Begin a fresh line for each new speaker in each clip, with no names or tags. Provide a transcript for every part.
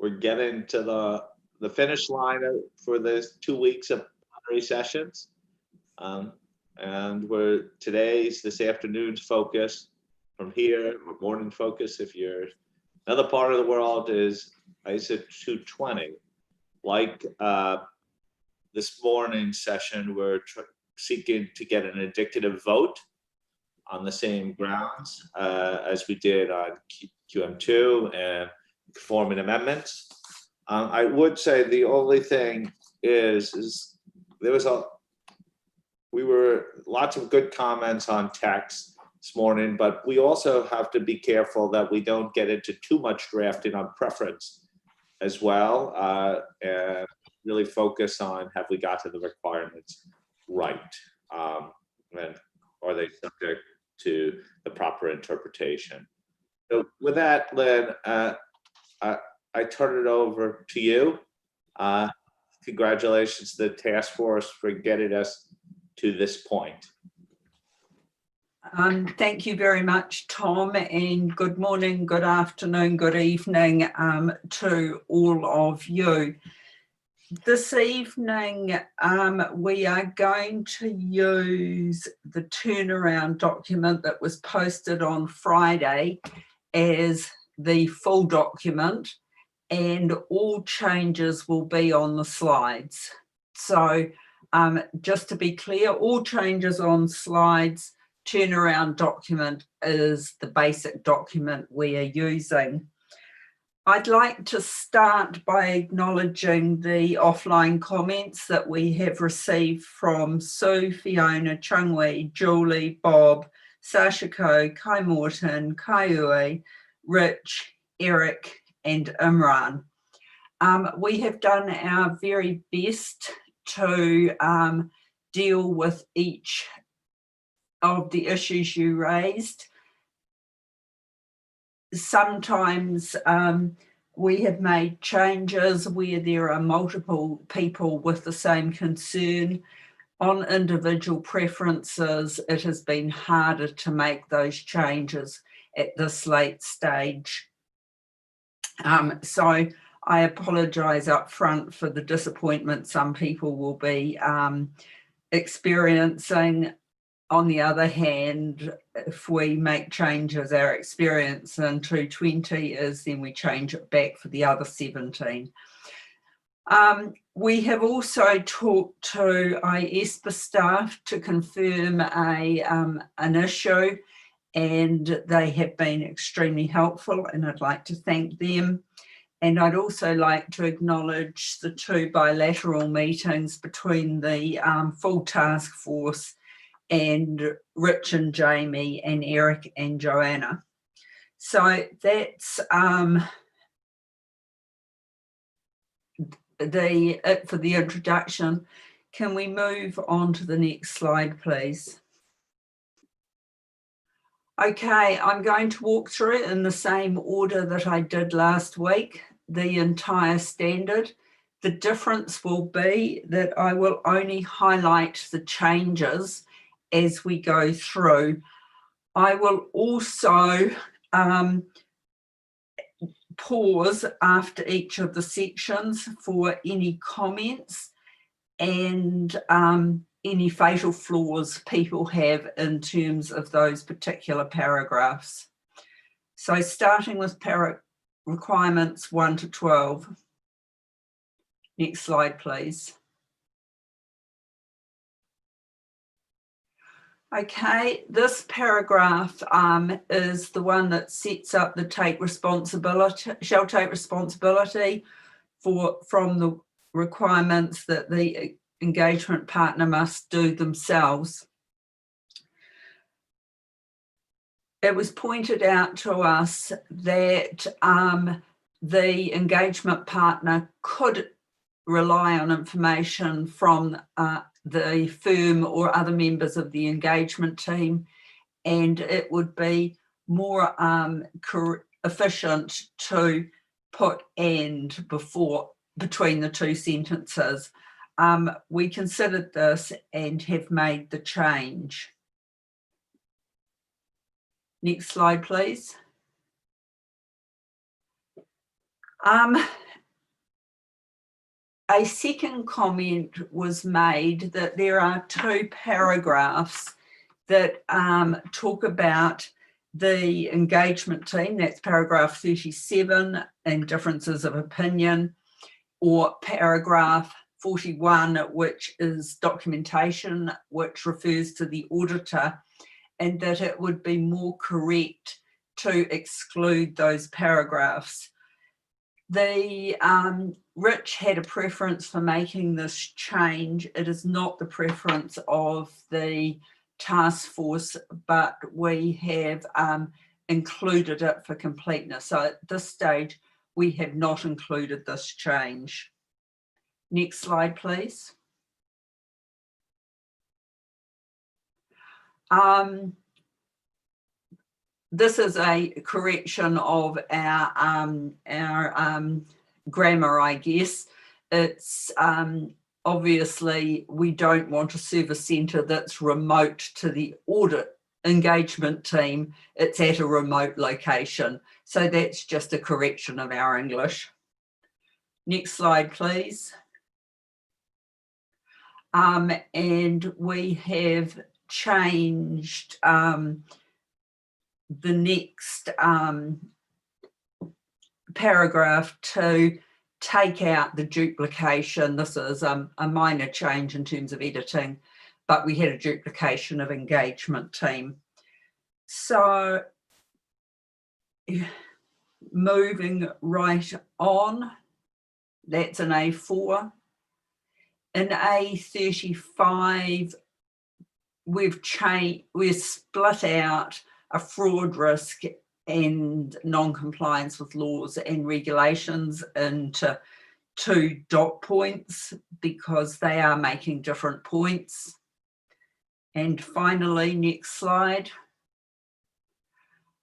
we're getting to the finish line for this 2 weeks of plenary sessions. And this afternoon's focus from here, or morning focus, if you're another part of the world, is ISA 220. Like this morning's session, we're seeking to get an indicative vote on the same grounds as we did on QM2 and conforming amendments. I would say the only thing is there was lots of good comments on text this morning, but we also have to be careful that we don't get into too much drafting on preference as well, and really focus on, have we got to the requirements right, and are they subject to the proper interpretation? So with that, Lynn, I turn it over to you. Congratulations to the task force for getting us to this point.
Thank you very much, Tom, and good morning, good afternoon, good evening to all of you. This evening, we are going to use the turnaround document that was posted on Friday as the full document, and all changes will be on the slides. So just to be clear, all changes on slides, turnaround document is the basic document we are using. I'd like to start by acknowledging the offline comments that we have received from Sue, Fiona, Chungwei, Julie, Bob, Sashiko, Kai Morton, Kaiui, Rich, Eric, and Imran. We have done our very best to deal with each of the issues you raised. Sometimes we have made changes where there are multiple people with the same concern. On individual preferences, it has been harder to make those changes at this late stage. So I apologise up front for the disappointment some people will be experiencing. On the other hand, if we make changes, our experience in 220 is then we change it back for the other 17. We have also talked to IAASB staff to confirm an issue, and they have been extremely helpful, and I'd like to thank them. And I'd also like to acknowledge the 2 bilateral meetings between the full task force and Rich and Jamie and Eric and Joanna. So that's it for the introduction. Can we move on to the next slide, please? Okay, I'm going to walk through it in the same order that I did last week, the entire standard. The difference will be that I will only highlight the changes as we go through. I will also pause after each of the sections for any comments and any fatal flaws people have in terms of those particular paragraphs. So starting with requirements 1 to 12. Next slide, please. Okay, this paragraph is the one that sets up the shall take responsibility from the requirements that the engagement partner must do themselves. It was pointed out to us that the engagement partner could rely on information from the firm or other members of the engagement team, and it would be more efficient to put "and" between the 2 sentences. We considered this and have made the change. Next slide, please. a second comment was made that there are 2 paragraphs that talk about the engagement team, that's paragraph 37, and differences of opinion, or paragraph 41, which is documentation, which refers to the auditor, and that it would be more correct to exclude those paragraphs. Rich had a preference for making this change. It is not the preference of the task force, but we have included it for completeness. So at this stage, we have not included this change. Next slide, please. This is a correction of our grammar, I guess. It's obviously we don't want a service centre that's remote to the audit engagement team. It's at a remote location. So that's just a correction of our English. Next slide, please. And we have changed the next paragraph to take out the duplication. This is a minor change in terms of editing, but we had a duplication of engagement team. So moving right on, that's an A4. In A35, we've split out a fraud risk and non-compliance with laws and regulations into 2 dot points because they are making different points. And finally, next slide.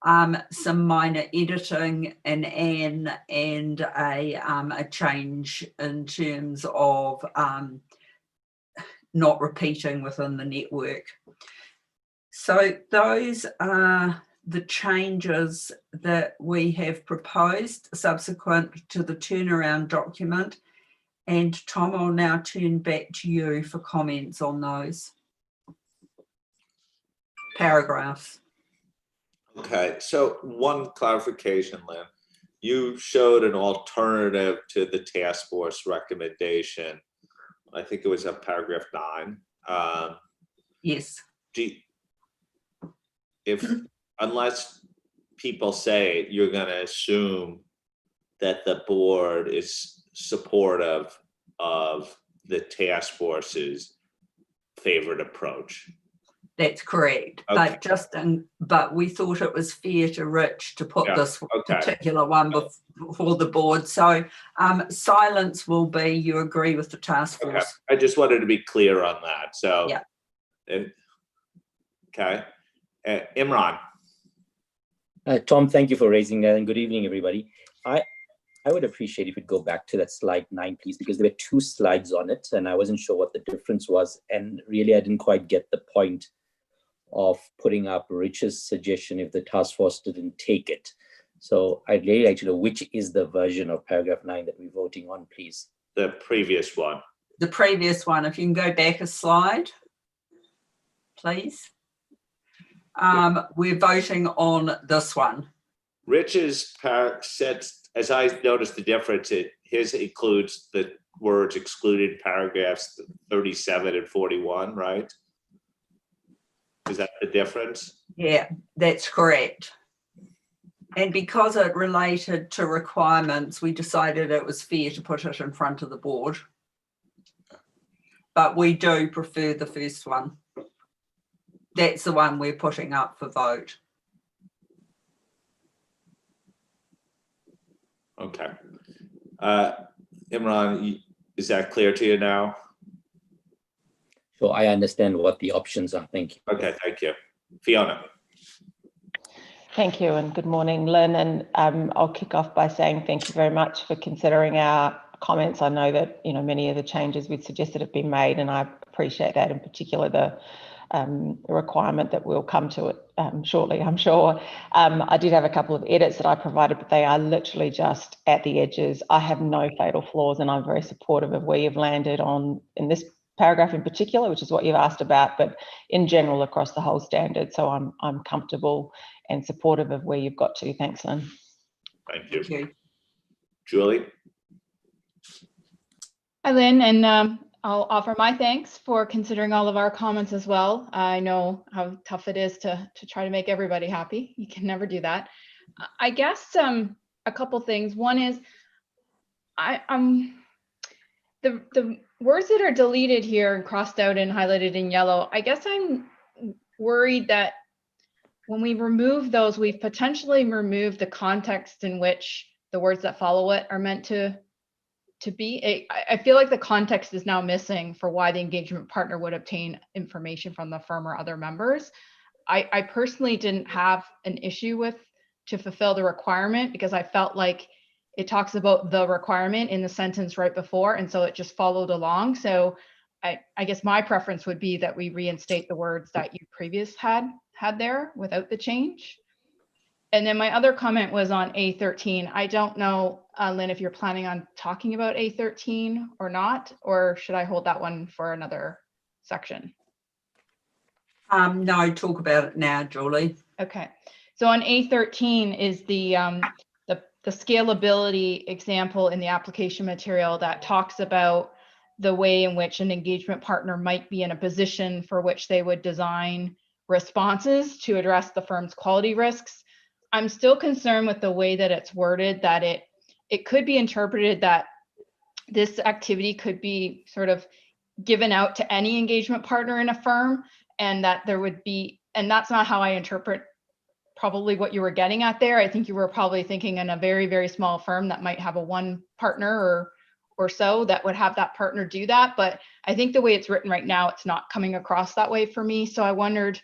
Some minor editing in Anne and a change in terms of not repeating within the network. So those are the changes that we have proposed subsequent to the turnaround document. And Tom, I'll now turn back to you for comments on those paragraphs.
Okay, so one clarification, Lynn. You showed an alternative to the task force recommendation. I think it was a paragraph 9.
Yes.
Unless people say it, you're going to assume that the board is supportive of the task force's favored approach.
That's correct. Okay. But we thought it was fair to Rich to put this particular one before the board. So silence will be you agree with the task force.
Okay. I just wanted to be clear on that. So yeah. Okay. Imran.
Tom, thank you for raising that, and good evening, everybody. I would appreciate if you'd go back to that slide 9, please, because there were 2 slides on it, and I wasn't sure what the difference was, and really I didn't quite get the point of putting up Rich's suggestion if the task force didn't take it. So I'd really like to know which is the version of paragraph 9 that we're voting on, please.
The previous one.
The previous one. If you can go back a slide, please. We're voting on this one.
Rich's said, as I noticed the difference, his includes the words excluded paragraphs 37 and 41, right? Is that the difference?
Yeah, that's correct. And because it related to requirements, we decided it was fair to put it in front of the board. But we do prefer the first one. That's the one we're putting up for vote.
Okay. Imran, is that clear to you now?
So I understand what the options are. Thank you.
Okay, thank you. Fiona.
Thank you and good morning, Lynn. And I'll kick off by saying thank you very much for considering our comments. I know that many of the changes we'd suggested have been made, and I appreciate that, in particular the requirement that we'll come to it shortly, I'm sure. I did have a couple of edits that I provided, but they are literally just at the edges. I have no fatal flaws, and I'm very supportive of where you've landed on in this paragraph in particular, which is what you've asked about, but in general across the whole standard. So I'm comfortable and supportive of where you've got to. Thanks, Lynn.
Thank you.
Thank you.
Julie?
Hi, Lynn, and I'll offer my thanks for considering all of our comments as well. I know how tough it is to try to make everybody happy. You can never do that. I guess a couple things. One is the words that are deleted here and crossed out and highlighted in yellow, I guess I'm worried that when we remove those, we've potentially removed the context in which the words that follow it are meant to be. I feel like the context is now missing for why the engagement partner would obtain information from the firm or other members. I personally didn't have an issue with to fulfill the requirement because I felt like it talks about the requirement in the sentence right before, and so it just followed along. So I guess my preference would be that we reinstate the words that you previously had there without the change. And then my other comment was on A13. I don't know, Lynn, if you're planning on talking about A13 or not, or should I hold that one for another section?
No, talk about it now, Julie.
Okay, so on A13 is the scalability example in the application material that talks about the way in which an engagement partner might be in a position for which they would design responses to address the firm's quality risks. I'm still concerned with the way that it's worded, that it could be interpreted that this activity could be sort of given out to any engagement partner in a firm, and that there would be, and that's not how I interpret probably what you were getting at there. I think you were probably thinking in a very, very small firm that might have a one partner or so that would have that partner do that. But I think the way it's written right now, it's not coming across that way for me. So I wondered,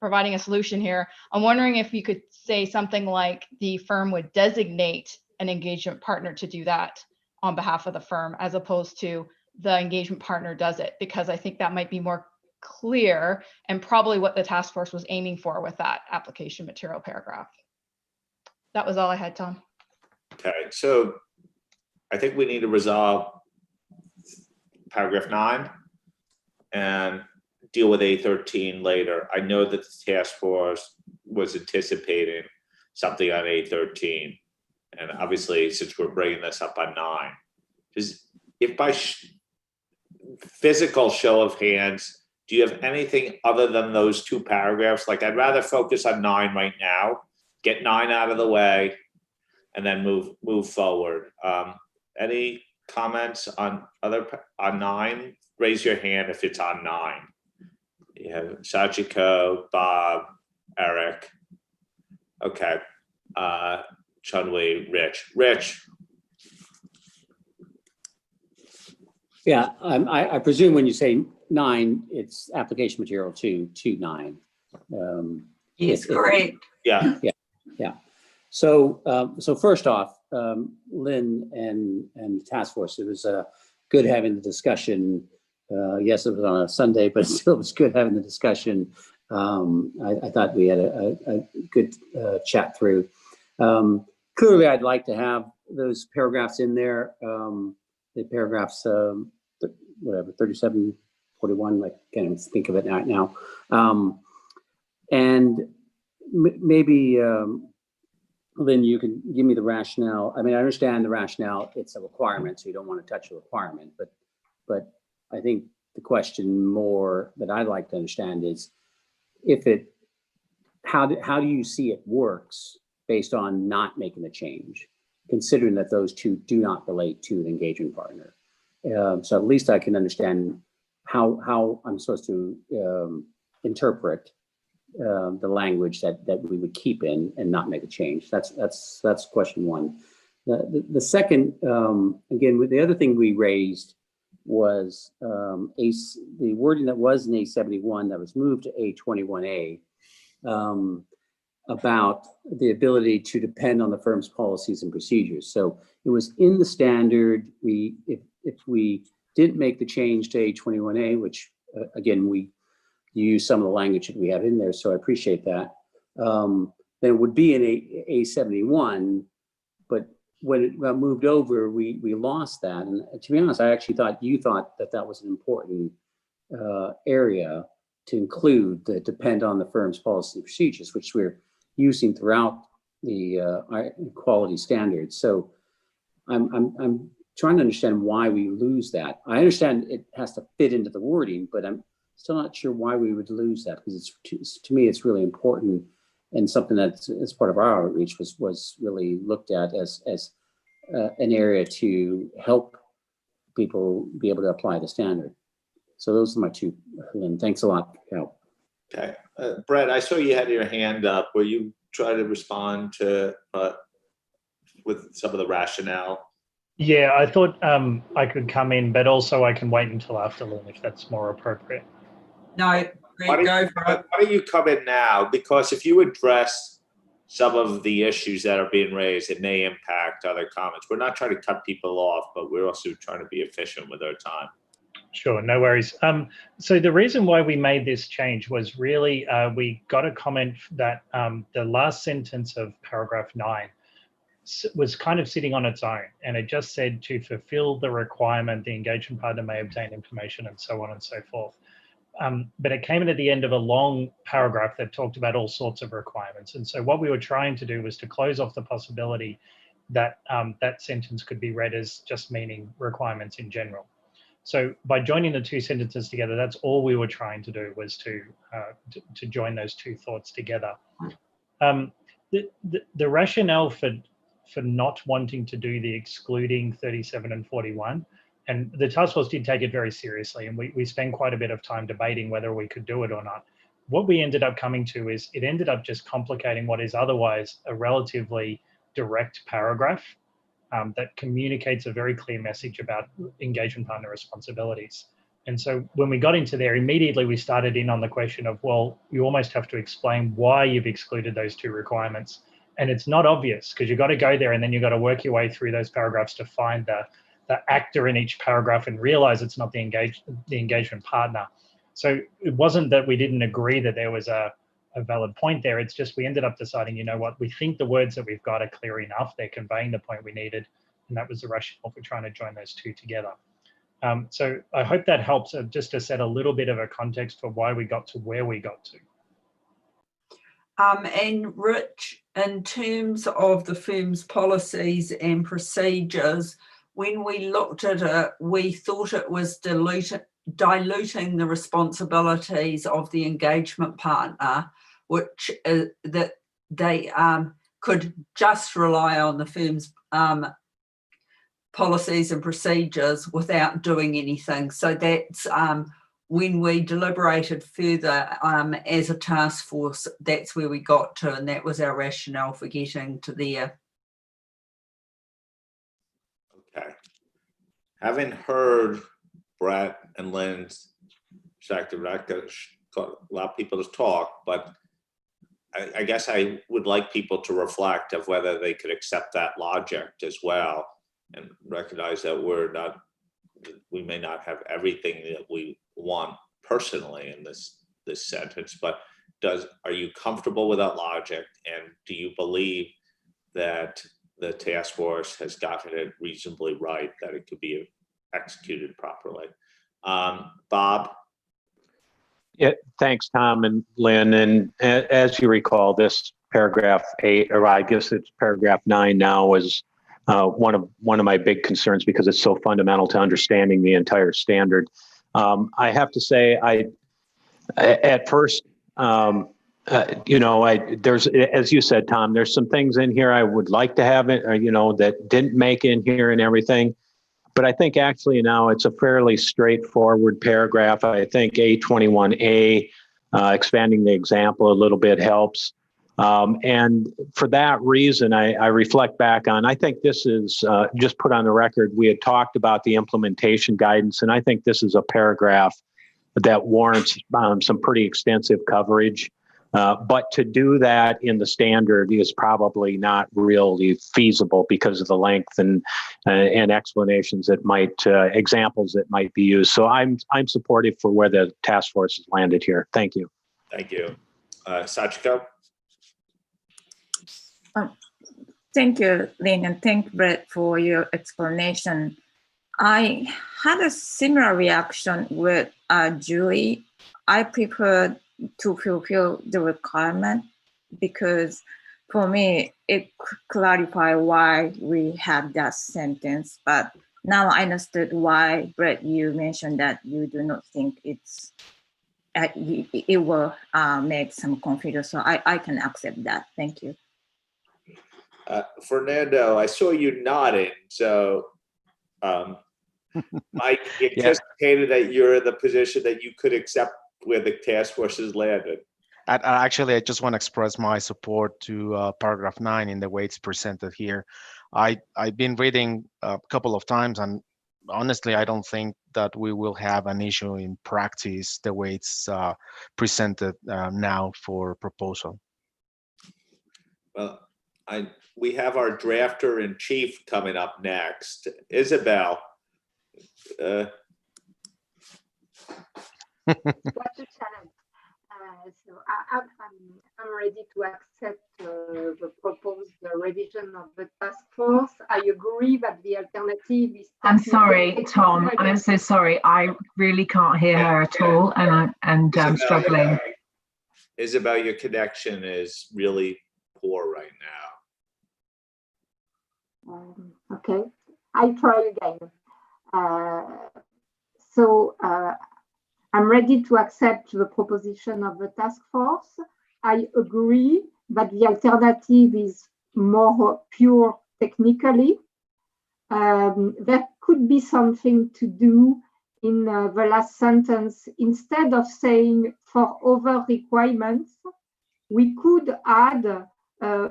providing a solution here, I'm wondering if you could say something like the firm would designate an engagement partner to do that on behalf of the firm, as opposed to the engagement partner does it, because I think that might be more clear and probably what the task force was aiming for with that application material paragraph. That was all I had, Tom.
Okay, so I think we need to resolve paragraph 9 and deal with A13 later. I know that the task force was anticipating something on A13. And obviously, since we're bringing this up on 9, because if by physical show of hands, do you have anything other than those 2 paragraphs? Like, I'd rather focus on 9 right now, get 9 out of the way, and then move forward. Any comments on 9? Raise your hand if it's on 9. Yeah, Sachiko, Bob, Eric. Okay. Chun-Wei, Rich.
Yeah, I presume when you say 9, it's application material 2.9.
Yes, correct.
Yeah.
So first off, Lynn and the task force, it was good having the discussion. Yes, it was on a Sunday, but still it was good having the discussion. I thought we had a good chat through. Clearly, I'd like to have those paragraphs in there. The paragraphs, whatever, 37, 41, I can't even think of it right now. And maybe, Lynn, you can give me the rationale. I mean, I understand the rationale. It's a requirement, so you don't want to touch a requirement. But I think the question more that I'd like to understand is how do you see it works based on not making a change, considering that those 2 do not relate to an engagement partner. So at least I can understand how I'm supposed to interpret the language that we would keep in and not make a change. That's question 1. The second, again, the other thing we raised was the wording that was in A71 that was moved to A21A. About the ability to depend on the firm's policies and procedures. So it was in the standard. If we didn't make the change to A21A, which again, we use some of the language that we have in there. So I appreciate that. Then it would be in A71, but when it got moved over, we lost that. And to be honest, I actually thought you thought that was an important area to include, that depend on the firm's policy and procedures, which we're using throughout the quality standards. So I'm trying to understand why we lose that. I understand it has to fit into the wording, but I'm still not sure why we would lose that, because to me it's really important, and something that as part of our outreach was really looked at as an area to help people be able to apply the standard. So those are my two, Lynn. Thanks a lot for your help.
Okay. Brett, I saw you had your hand up. Will you try to respond to with some of the rationale?
Yeah, I thought I could come in, but also I can wait until after Lynn if that's more appropriate.
No, Brett, go for it.
Why don't you come in now? Because if you address some of the issues that are being raised, it may impact other comments. We're not trying to cut people off, but we're also trying to be efficient with our time.
Sure, no worries. So the reason why we made this change was really we got a comment that the last sentence of paragraph 9 was kind of sitting on its own, and it just said to fulfill the requirement, the engagement partner may obtain information and so on and so forth. But it came in at the end of a long paragraph that talked about all sorts of requirements. And so what we were trying to do was to close off the possibility that that sentence could be read as just meaning requirements in general. So by joining the two sentences together, that's all we were trying to do, was to join those two thoughts together. The rationale for not wanting to do the excluding 37 and 41, and the task force did take it very seriously, and we spent quite a bit of time debating whether we could do it or not. What we ended up coming to is it ended up just complicating what is otherwise a relatively direct paragraph that communicates a very clear message about engagement partner responsibilities. And so when we got into there, immediately we started in on the question of, well, you almost have to explain why you've excluded those two requirements. And it's not obvious, because you've got to go there and then you've got to work your way through those paragraphs to find the actor in each paragraph and realize it's not the engagement partner. So it wasn't that we didn't agree that there was a valid point there. It's just we ended up deciding, you know what, we think the words that we've got are clear enough. They're conveying the point we needed. And that was the rationale for trying to join those two together. So I hope that helps just to set a little bit of a context for why we got to where we got to.
And Rich, in terms of the firm's policies and procedures, when we looked at it, we thought it was diluting the responsibilities of the engagement partner, which that they could just rely on the firm's policies and procedures without doing anything. So that's when we deliberated further as a task force, that's where we got to, and that was our rationale for getting to there.
Okay. Having heard Brett and Lynn's perspective, I'm not going to allow people to talk, but I guess I would like people to reflect of whether they could accept that logic as well, and recognize that we may not have everything that we want personally in this sentence, but are you comfortable with that logic, and do you believe that the task force has gotten it reasonably right, that it could be executed properly? Bob?
Yeah, thanks, Tom and Lynn. And as you recall, this paragraph 8, or I guess it's paragraph 9 now, is one of my big concerns, because it's so fundamental to understanding the entire standard. I have to say, at first, there's, as you said, Tom, there's some things in here I would like to have it, that didn't make in here and everything. But I think actually now it's a fairly straightforward paragraph. I think A21A, expanding the example a little bit helps. And for that reason, I reflect back on, I think this is, just put on the record, we had talked about the implementation guidance, and I think this is a paragraph that warrants some pretty extensive coverage. But to do that in the standard is probably not really feasible because of the length and explanations that might, examples that might be used. So I'm supportive for where the task force has landed here. Thank you.
Thank you. Sachiko?
Thank you, Lynn, and thank Brett for your explanation. I had a similar reaction with Julie. I prefer to fulfill the requirement because for me, it clarified why we have that sentence. But now I understood why, Brett, you mentioned that you do not think it's it will make some confusion. So I can accept that. Thank you.
Fernando, I saw you nodding, so Mike anticipated that you're in the position that you could accept where the task force has landed.
Actually, I just want to express my support to paragraph 9 in the way it's presented here. I've been reading a couple of times, and honestly, I don't think that we will have an issue in practice the way it's presented now for proposal.
Well, we have our drafter in chief coming up next. Isabel.
What a challenge. So I'm ready to accept the proposed revision of the task force. I agree that the alternative is.
I'm sorry, Tom. I'm so sorry. I really can't hear her at all, and I'm struggling.
Isabel, your connection is really poor right now.
Okay, I'll try again. I'm ready to accept the proposition of the task force. I agree that the alternative is more pure technically. There could be something to do in the last sentence. Instead of saying for other requirements, we could add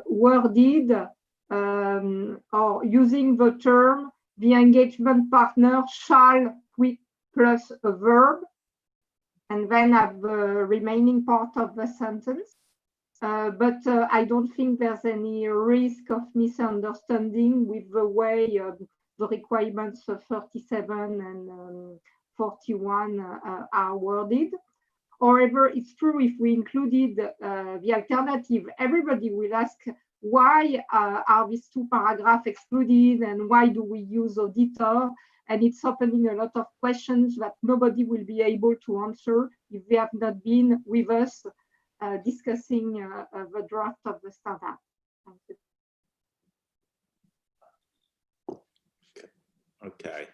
worded or using the term the engagement partner shall plus a verb, and then have the remaining part of the sentence. But I don't think there's any risk of misunderstanding with the way the requirements of 37 and 41 are worded. However, it's true if we included the alternative, everybody will ask, why are these two paragraphs excluded and why do we use auditor? And it's opening a lot of questions that nobody will be able to answer if they have not been with us discussing the draft of the standard. Thank you.
Okay.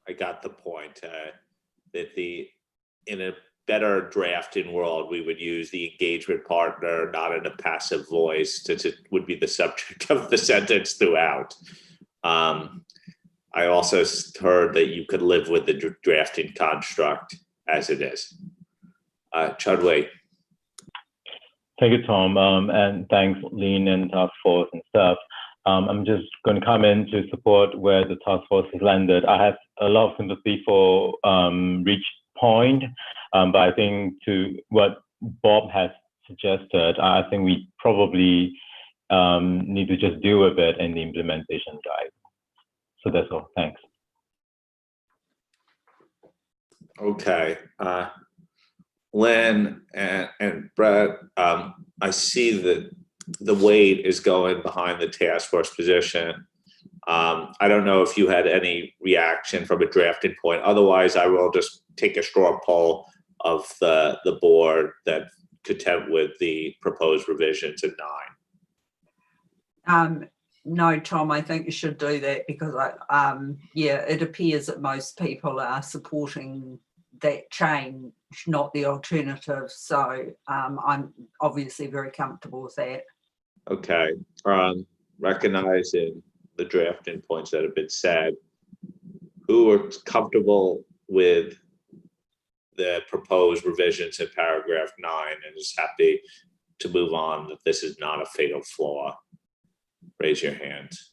I got the point that in a better drafting world, we would use the engagement partner, not in a passive voice, since it would be the subject of the sentence throughout. I also heard that you could live with the drafting construct as it is. Chudway.
Thank you, Tom, and thanks, Lynn and task force and stuff. I'm just going to come in to support where the task force has landed. I have a lot of sympathy for Reach Point, but I think to what Bob has suggested, I think we probably need to just deal with it in the implementation guide. So that's all. Thanks.
Okay. Lynn and Brett, I see that the weight is going behind the task force position. I don't know if you had any reaction from a drafting point. Otherwise, I will just take a straw poll of the board that content with the proposed revisions at 9.
No, Tom, I think you should do that because yeah, it appears that most people are supporting that change, not the alternative. So I'm obviously very comfortable with that.
Okay. Recognizing the drafting points that have been said, who are comfortable with the proposed revisions in paragraph 9 and is happy to move on that this is not a fatal flaw? Raise your hands.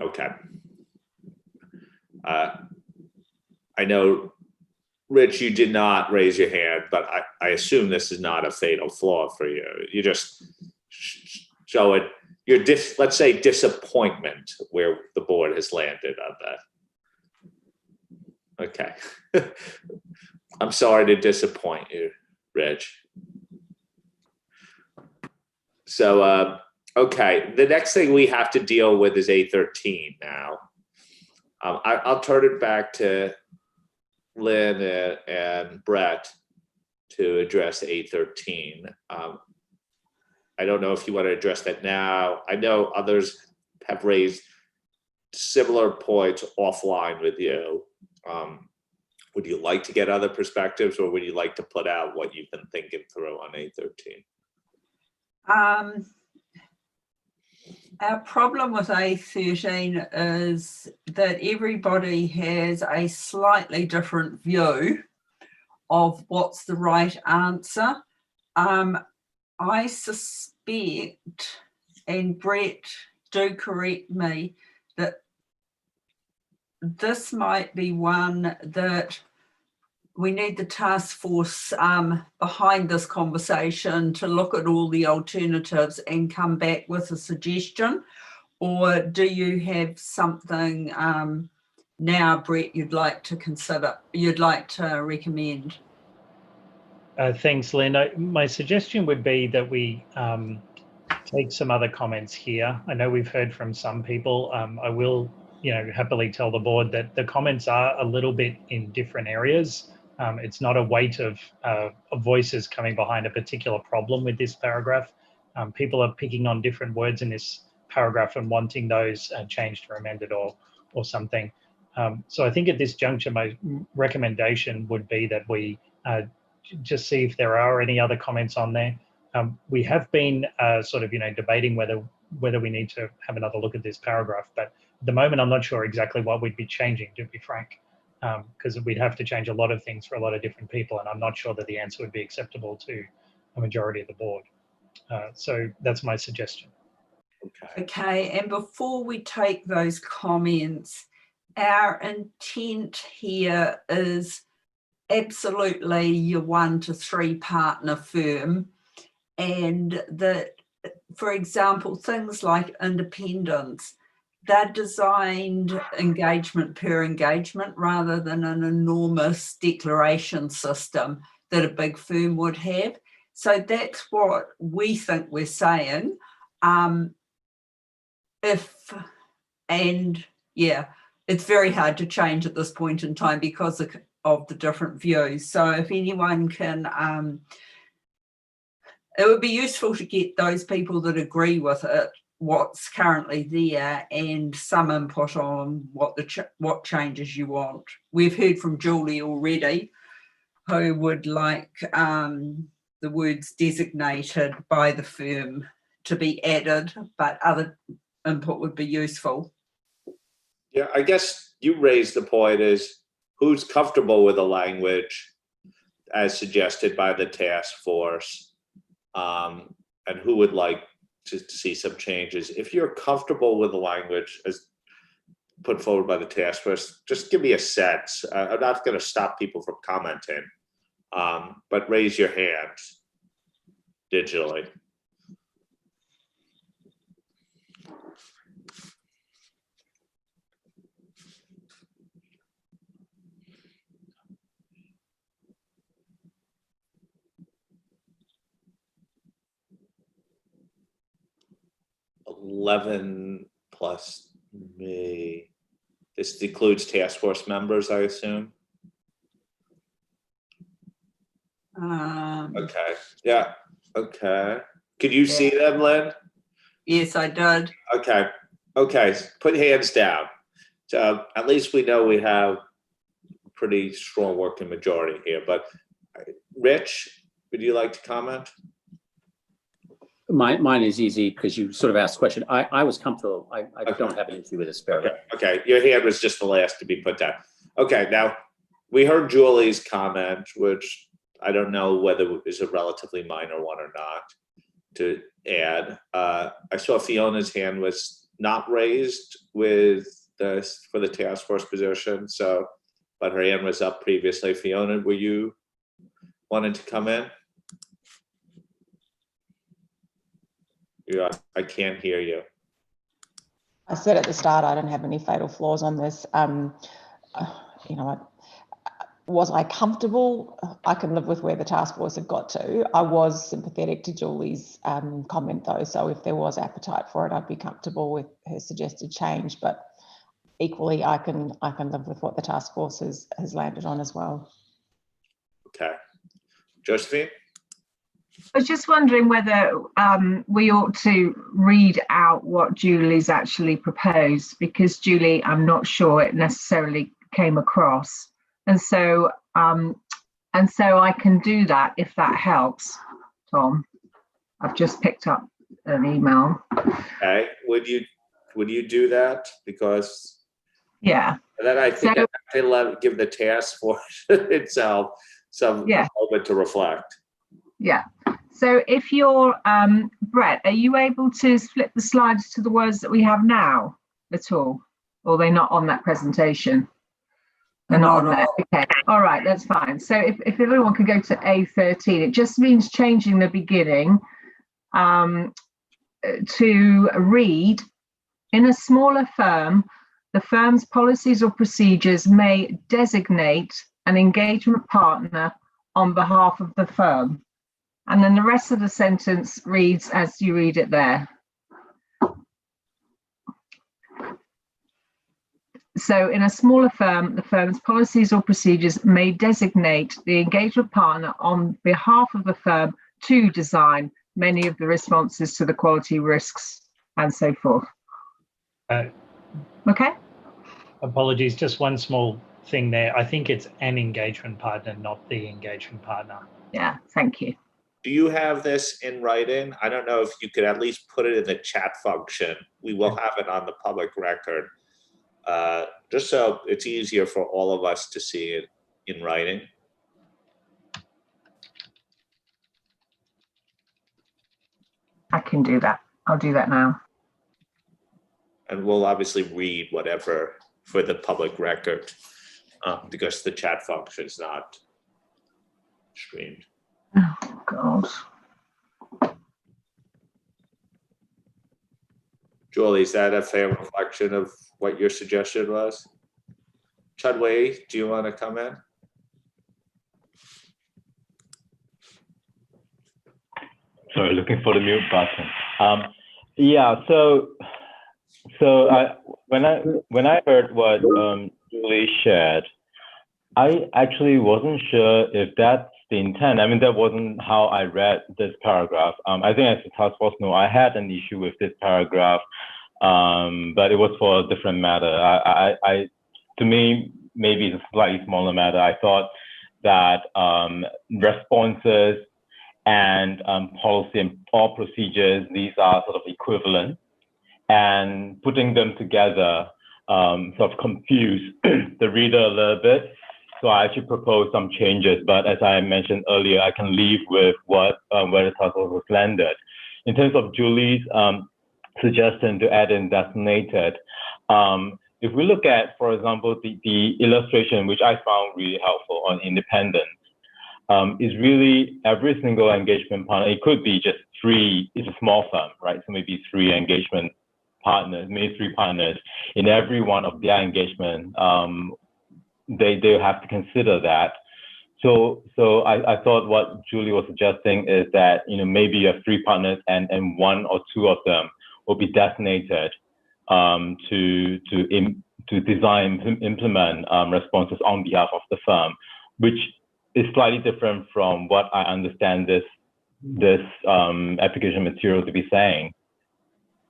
Okay. I know, Rich, you did not raise your hand, but I assume this is not a fatal flaw for you. You just show it, your let's say disappointment where the board has landed on that. Okay. I'm sorry to disappoint you, Rich. So, okay, the next thing we have to deal with is A13 now. I'll turn it back to Lynn and Brett to address A13. I don't know if you want to address that now. I know others have raised similar points offline with you. Would you like to get other perspectives, or would you like to put out what you've been thinking through on A13?
Our problem with A13 is that everybody has a slightly different view of what's the right answer. I suspect, and Brett, do correct me, that this might be one that we need the task force behind this conversation to look at all the alternatives and come back with a suggestion. Or do you have something now, Brett, you'd like to consider, you'd like to recommend?
Thanks, Lynn. My suggestion would be that we take some other comments here. I know we've heard from some people. I will, happily tell the board that the comments are a little bit in different areas. It's not a weight of voices coming behind a particular problem with this paragraph. People are picking on different words in this paragraph and wanting those changed or amended or something. So I think at this juncture, my recommendation would be that we just see if there are any other comments on there. We have been sort of, debating whether we need to have another look at this paragraph, but at the moment, I'm not sure exactly what we'd be changing, to be frank, because we'd have to change a lot of things for a lot of different people, and I'm not sure that the answer would be acceptable to a majority of the board. So that's my suggestion.
Okay, and before we take those comments, our intent here is absolutely your 1 to 3 partner firm, and that, for example, things like independence, they're designed engagement per engagement rather than an enormous declaration system that a big firm would have. So that's what we think we're saying. It's very hard to change at this point in time because of the different views. So if anyone can, it would be useful to get those people that agree with it, what's currently there, and some input on what changes you want. We've heard from Julie already, who would like the words designated by the firm to be added, but other input would be useful.
Yeah, I guess you raised the point is who's comfortable with the language as suggested by the task force, and who would like to see some changes. If you're comfortable with the language as put forward by the task force, just give me a sense. I'm not going to stop people from commenting, but raise your hand digitally. $11 plus me. This includes task force members, I assume. Okay. Yeah. Okay. Could you see them, Lynn?
Yes, I did.
Okay. Okay. Put hands down. So at least we know we have a pretty strong working majority here. But Rich, would you like to comment?
Mine is easy because you sort of asked the question. I was comfortable. I don't have an issue with this paragraph.
Okay. Your hand was just the last to be put down. Okay. Now, we heard Julie's comment, which I don't know whether it is a relatively minor one or not, to add. I saw Fiona's hand was not raised with this for the task force position. So but her hand was up previously. Fiona, were you wanting to come in? Yeah, I can't hear you.
I said at the start I don't have any fatal flaws on this. You know, was I comfortable? I can live with where the task force have got to. I was sympathetic to Julie's comment though, so if there was appetite for it, I'd be comfortable with her suggested change. But equally, I can live with what the task force has landed on as well.
Okay, Josephine.
I was just wondering whether we ought to read out what Julie's actually proposed, because Julie, I'm not sure it necessarily came across, and so I can do that if that helps, Tom. I've just picked up an email.
Okay, would you do that? Because
yeah,
then I think
so,
I have to give the task force itself some moment to reflect.
Yeah. So if you're, Brett, are you able to flip the slides to the words that we have now at all? Or are they not on that presentation? They're not on there. Okay. All right, that's fine. So if everyone could go to A13, it just means changing the beginning to read, in a smaller firm, the firm's policies or procedures may designate an engagement partner on behalf of the firm. And then the rest of the sentence reads as you read it there. So in a smaller firm, the firm's policies or procedures may designate the engagement partner on behalf of the firm to design many of the responses to the quality risks and so forth. Okay.
Apologies, just one small thing there. I think it's an engagement partner, not the engagement partner.
Yeah, thank you.
Do you have this in writing? I don't know if you could at least put it in the chat function. We will have it on the public record, just so it's easier for all of us to see it in writing.
I can do that. I'll do that now.
And we'll obviously read whatever for the public record, because the chat function is not streamed.
Oh, God.
Julie, is that a fair reflection of what your suggestion was? Chudway, do you want to come in?
Sorry, looking for the mute button. Yeah, so when I heard what Julie shared, I actually wasn't sure if that's the intent. I mean, that wasn't how I read this paragraph. I think as the task force know, I had an issue with this paragraph, but it was for a different matter. To me, maybe it's a slightly smaller matter. I thought that responses and policy and all procedures, these are sort of equivalent, and putting them together sort of confuse the reader a little bit. So I actually proposed some changes, but as I mentioned earlier, I can leave with what where the task force was landed. In terms of Julie's suggestion to add in designated, if we look at, for example, the illustration, which I found really helpful on independence, is really every single engagement partner. It could be just three, it's a small firm, right? So maybe three engagement partners, maybe three partners in every one of their engagement. They have to consider that. So I thought what Julie was suggesting is that, you know, maybe you have three partners and one or two of them will be designated to design, implement responses on behalf of the firm, which is slightly different from what I understand this application material to be saying.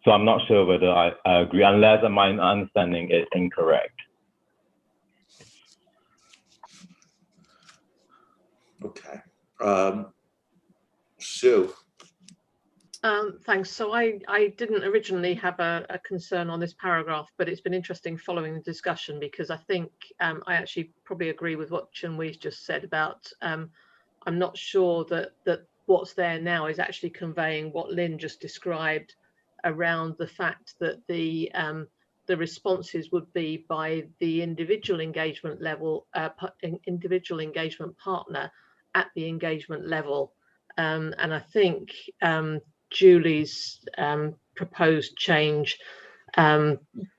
So I'm not sure whether I agree, unless my understanding is incorrect.
Okay. Sue.
Thanks. So I didn't originally have a concern on this paragraph, but it's been interesting following the discussion, because I think I actually probably agree with what Chun-Wei's just said about I'm not sure that what's there now is actually conveying what Lynn just described around the fact that the the responses would be by the individual engagement level, individual engagement partner at the engagement level. And I think Julie's proposed change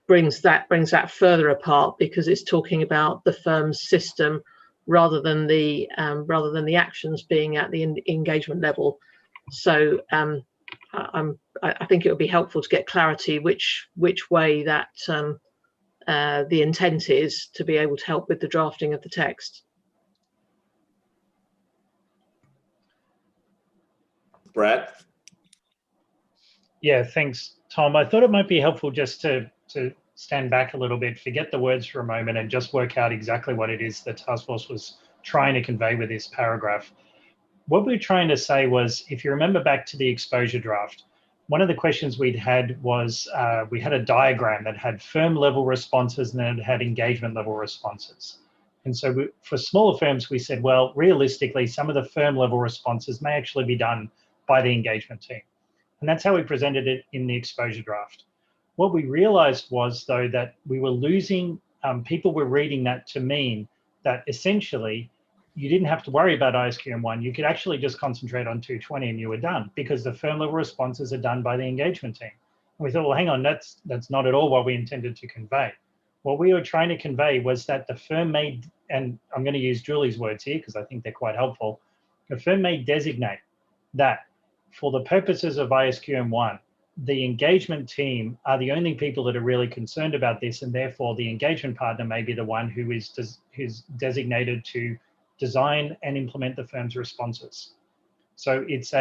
brings that further apart, because it's talking about the firm's system rather than the actions being at the engagement level. So I think it would be helpful to get clarity which way that the intent is, to be able to help with the drafting of the text.
Brett?
Yeah, thanks, Tom. I thought it might be helpful just to stand back a little bit, forget the words for a moment, and just work out exactly what it is the task force was trying to convey with this paragraph. What we were trying to say was, if you remember back to the exposure draft, one of the questions we'd had was, we had a diagram that had firm level responses and then it had engagement level responses. And so for smaller firms, we said, well, realistically, some of the firm level responses may actually be done by the engagement team. And that's how we presented it in the exposure draft. What we realized was, though, that we were losing, people were reading that to mean that essentially you didn't have to worry about ISQM1. You could actually just concentrate on 220 and you were done, because the firm level responses are done by the engagement team. And we thought, well, hang on, that's not at all what we intended to convey. What we were trying to convey was that the firm may, and I'm going to use Julie's words here because I think they're quite helpful, the firm may designate that for the purposes of ISQM1, the engagement team are the only people that are really concerned about this, and therefore the engagement partner may be the one who's designated to design and implement the firm's responses. So it's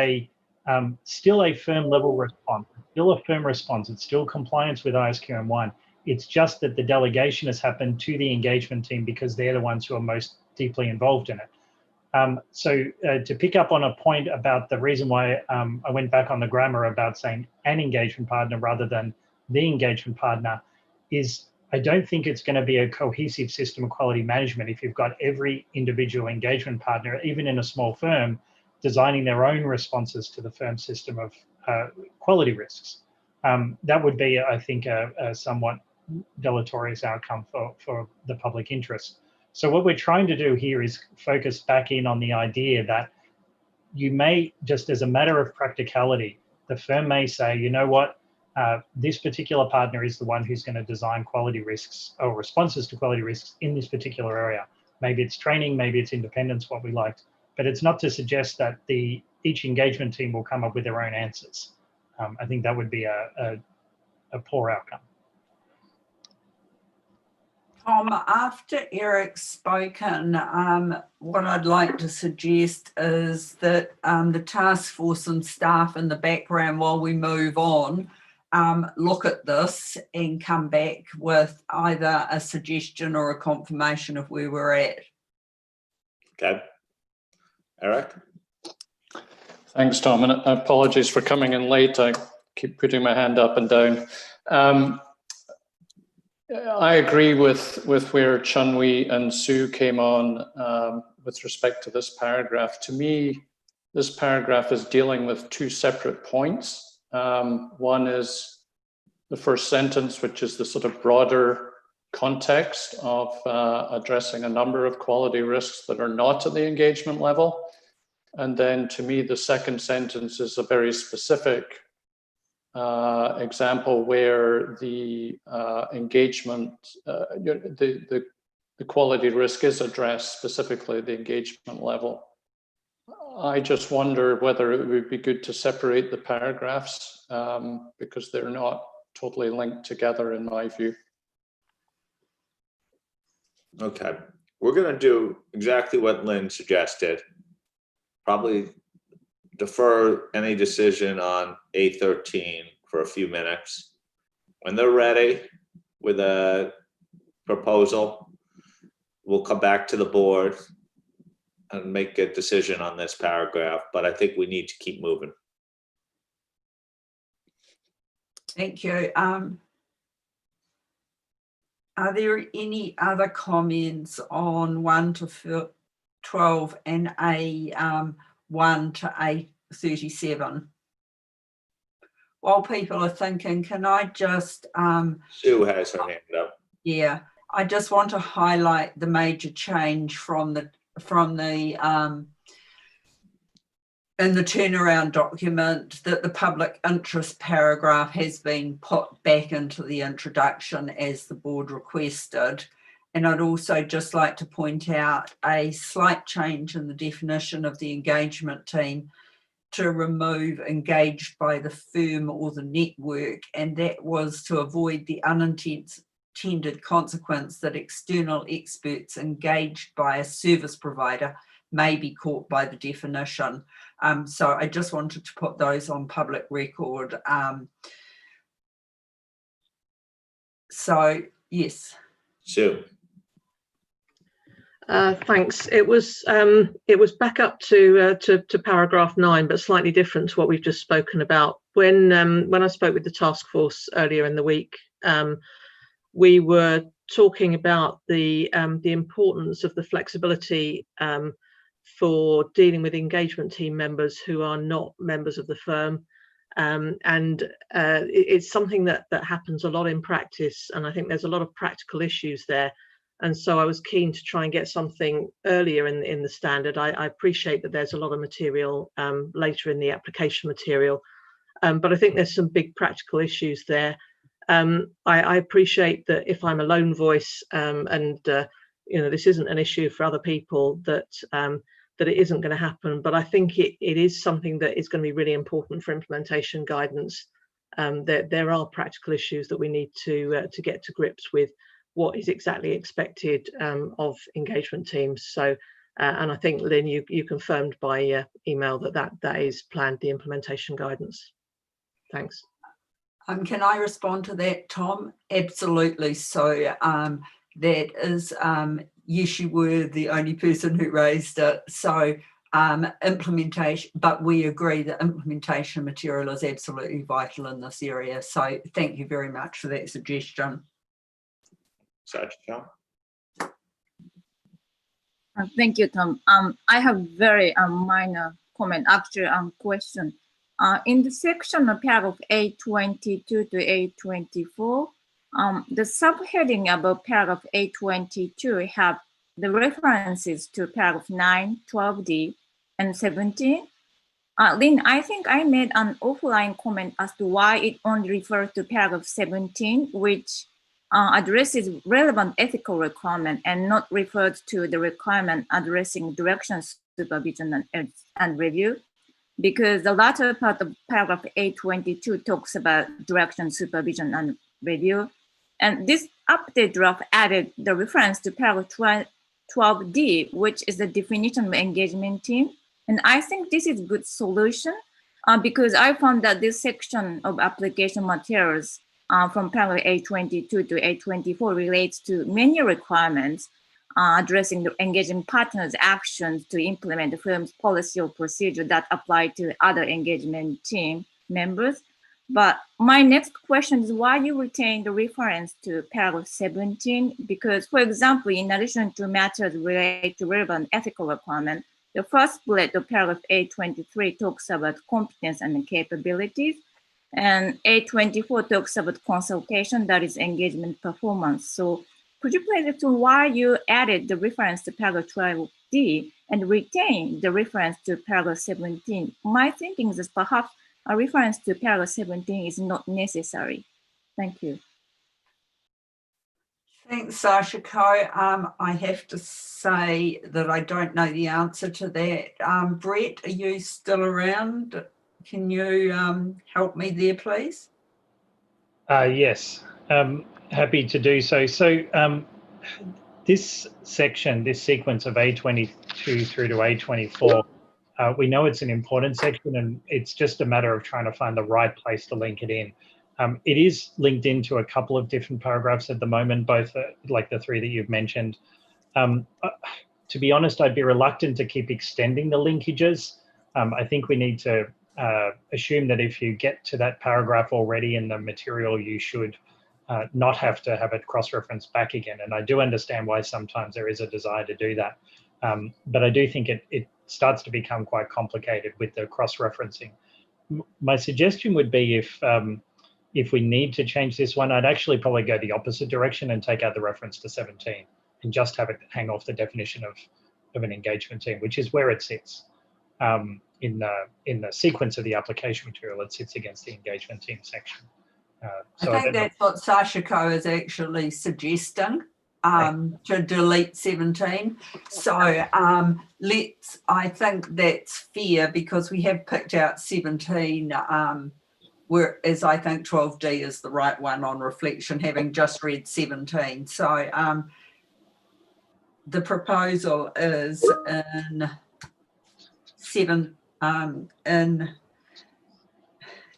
still a firm level response, still a firm response, it's still compliance with ISQM1. It's just that the delegation has happened to the engagement team because they're the ones who are most deeply involved in it. To pick up on a point about the reason why I went back on the grammar about saying an engagement partner rather than the engagement partner is, I don't think it's going to be a cohesive system of quality management if you've got every individual engagement partner, even in a small firm, designing their own responses to the firm system of quality risks. That would be, I think, a somewhat deleterious outcome for the public interest. So what we're trying to do here is focus back in on the idea that you may, just as a matter of practicality, the firm may say, you know what, this particular partner is the one who's going to design quality risks or responses to quality risks in this particular area. Maybe it's training, maybe it's independence, what we liked, but it's not to suggest that each engagement team will come up with their own answers. I think that would be a poor outcome.
Tom, after Eric's spoken, what I'd like to suggest is that the task force and staff in the background, while we move on, look at this and come back with either a suggestion or a confirmation of where we're at.
Okay. Eric?
Thanks, Tom, and apologies for coming in late. I keep putting my hand up and down. I agree with where Chun-Wee and Sue came on with respect to this paragraph. To me, this paragraph is dealing with two separate points. One is the first sentence, which is the sort of broader context of addressing a number of quality risks that are not at the engagement level. And then to me, the second sentence is a very specific example where the engagement, the quality risk is addressed specifically at the engagement level. I just wonder whether it would be good to separate the paragraphs because they're not totally linked together in my view.
Okay, we're going to do exactly what Lynn suggested. Probably defer any decision on A13 for a few minutes. When they're ready with a proposal, we'll come back to the board and make a decision on this paragraph, but I think we need to keep moving.
Thank you. Are there any other comments on 1 to 12 and A1 to A37? while people are thinking, can I just
Sue has her hand up.
yeah, I just want to highlight the major change from the in the turnaround document, that the public interest paragraph has been put back into the introduction as the board requested. And I'd also just like to point out a slight change in the definition of the engagement team to remove engaged by the firm or the network, and that was to avoid the unintended consequence that external experts engaged by a service provider may be caught by the definition. So I just wanted to put those on public record. So yes.
Sue.
Thanks. It was back up to paragraph 9, but slightly different to what we've just spoken about. When I spoke with the task force earlier in the week, we were talking about the importance of the flexibility for dealing with engagement team members who are not members of the firm. It's something that happens a lot in practice, and I think there's a lot of practical issues there. And so I was keen to try and get something earlier in the standard. I appreciate that there's a lot of material later in the application material, but I think there's some big practical issues there. I appreciate that if I'm a lone voice and this isn't an issue for other people, that it isn't going to happen. But I think it is something that is going to be really important for implementation guidance. There are practical issues that we need to get to grips with. What is exactly expected of engagement teams. So, and I think, Lynn, you confirmed by email that is planned, the implementation guidance. Thanks.
Can I respond to that, Tom? Absolutely. So that is, yes, you were the only person who raised it. So implementation, but we agree that implementation material is absolutely vital in this area. So thank you very much for that suggestion.
Thank you, Tom. I have very minor comment, actually, question. In the section of paragraph 822 to 824, the subheading above paragraph 822 have the references to paragraph 9, 12D, and 17. Lynn, I think I made an offline comment as to why it only refers to paragraph 17, which addresses relevant ethical requirement and not referred to the requirement addressing direction, supervision, and review, because the latter part of paragraph 822 talks about direction, supervision, and review. And this update draft added the reference to paragraph 12D, which is the definition of engagement team. And I think this is a good solution because I found that this section of application materials from paragraph 822 to 824 relates to many requirements addressing the engagement partners' actions to implement the firm's policy or procedure that apply to other engagement team members. But my next question is why you retain the reference to paragraph 17? Because, for example, in addition to matters related to relevant ethical requirements, the first bullet of paragraph 823 talks about competence and capabilities. And 824 talks about consultation, that is engagement performance. So could you please explain why you added the reference to paragraph 12D and retain the reference to paragraph 17? My thinking is perhaps a reference to paragraph 17 is not necessary. Thank you.
Thanks, Sashiko. I have to say that I don't know the answer to that. Brett, are you still around? Can you help me there, please?
Yes, happy to do so. So this section, this sequence of A22 through to A24, we know it's an important section and it's just a matter of trying to find the right place to link it in. It is linked into a couple of different paragraphs at the moment, both like the three that you've mentioned. To be honest, I'd be reluctant to keep extending the linkages. I think we need to assume that if you get to that paragraph already in the material, you should not have to have it cross-referenced back again. And I do understand why sometimes there is a desire to do that. But I do think it starts to become quite complicated with the cross-referencing. my suggestion would be if we need to change this one, I'd actually probably go the opposite direction and take out the reference to 17 and just have it hang off the definition of an engagement team, which is where it sits. In the sequence of the application material, it sits against the engagement team section. So
I think that's what Sashiko is actually suggesting, to delete 17. So I think that's fair because we have picked out 17, whereas I think 12D is the right one on reflection, having just read 17. So the proposal is in in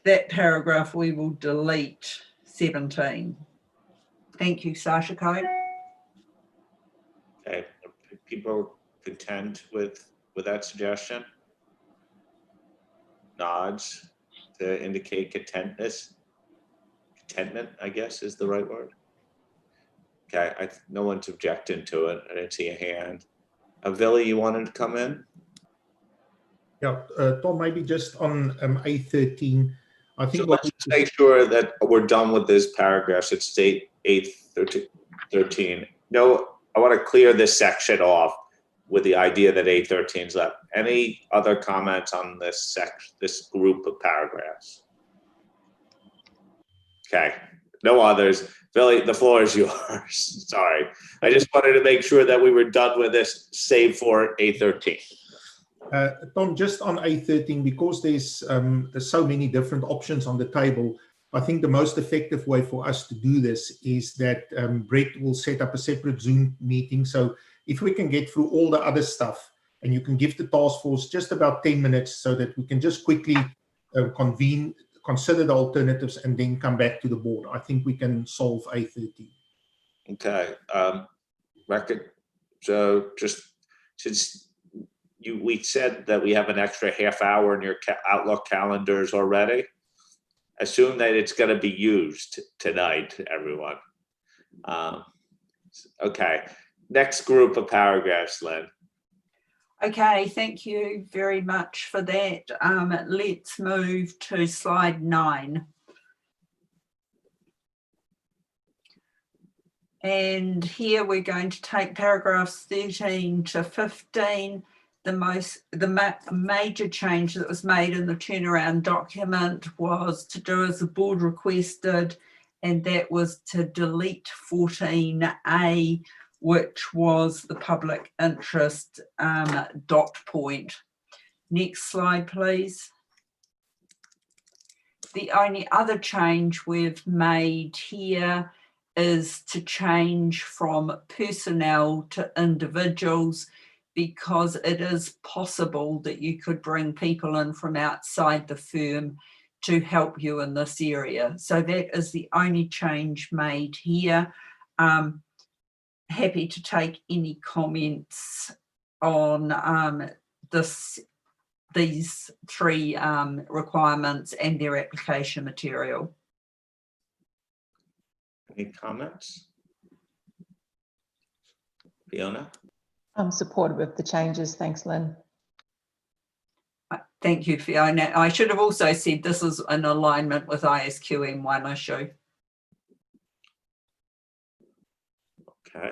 that paragraph, we will delete 17. Thank you, Sashiko.
Okay, are people content with that suggestion? Nods to indicate contentment, I guess is the right word. Okay, no one's objecting to it. I didn't see a hand. Vili, you wanted to come in?
Yeah, Tom, maybe just on A13, I think.
So let's just make sure that we're done with this paragraph. So it's 813. No, I want to clear this section off with the idea that 813 is left. Any other comments on this group of paragraphs? Okay, no others. Vili, the floor is yours. Sorry, I just wanted to make sure that we were done with this, save for A13.
Tom, just on A13, because there's so many different options on the table, I think the most effective way for us to do this is that Brett will set up a separate Zoom meeting. So if we can get through all the other stuff and you can give the task force just about 10 minutes so that we can just quickly convene, consider the alternatives and then come back to the board, I think we can solve A13.
Okay. Record. So just since we said that we have an extra half hour in your Outlook calendars already, assume that it's going to be used tonight, everyone. Okay, next group of paragraphs, Lynn.
Okay, thank you very much for that. Let's move to slide 9. And here we're going to take paragraphs 13 to 15. The major change that was made in the turnaround document was to do as the board requested, and that was to delete 14A, which was the public interest dot point. Next slide, please. The only other change we've made here is to change from personnel to individuals, because it is possible that you could bring people in from outside the firm to help you in this area. So that is the only change made here. Happy to take any comments on these 3 requirements and their application material.
Any comments? Fiona?
I'm supportive of the changes. Thanks, Lynn.
Thank you, Fiona. I should have also said this is in alignment with ISQM1 issue.
Okay.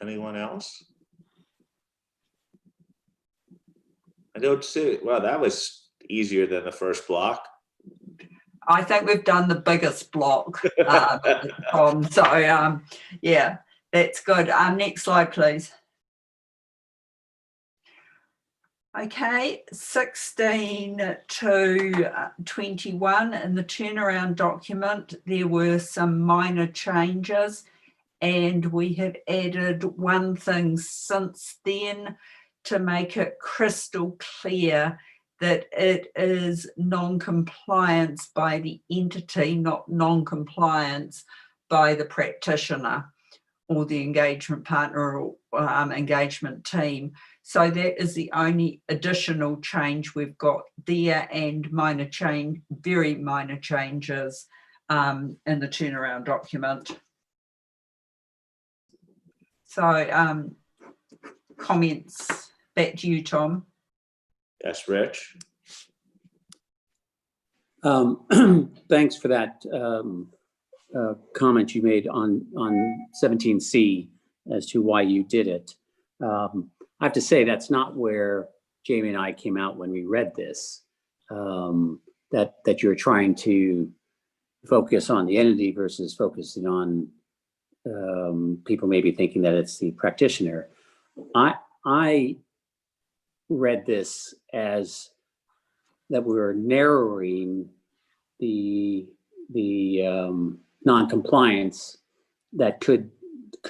Anyone else? I don't see. Well, that was easier than the first block.
I think we've done the biggest block, Tom. So, yeah, that's good. Next slide, please. Okay, 16 to 21 in the turnaround document, there were some minor changes, and we have added one thing since then to make it crystal clear that it is non-compliance by the entity, not non-compliance by the practitioner or the engagement partner or engagement team. So that is the only additional change we've got there, and minor change, very minor changes in the turnaround document. So comments, back to you, Tom.
Yes, Rich.
Thanks for that comment you made on 17C as to why you did it. I have to say that's not where Jamie and I came out when we read this. That you're trying to focus on the entity versus focusing on people maybe thinking that it's the practitioner. I read this as that we're narrowing the non-compliance that could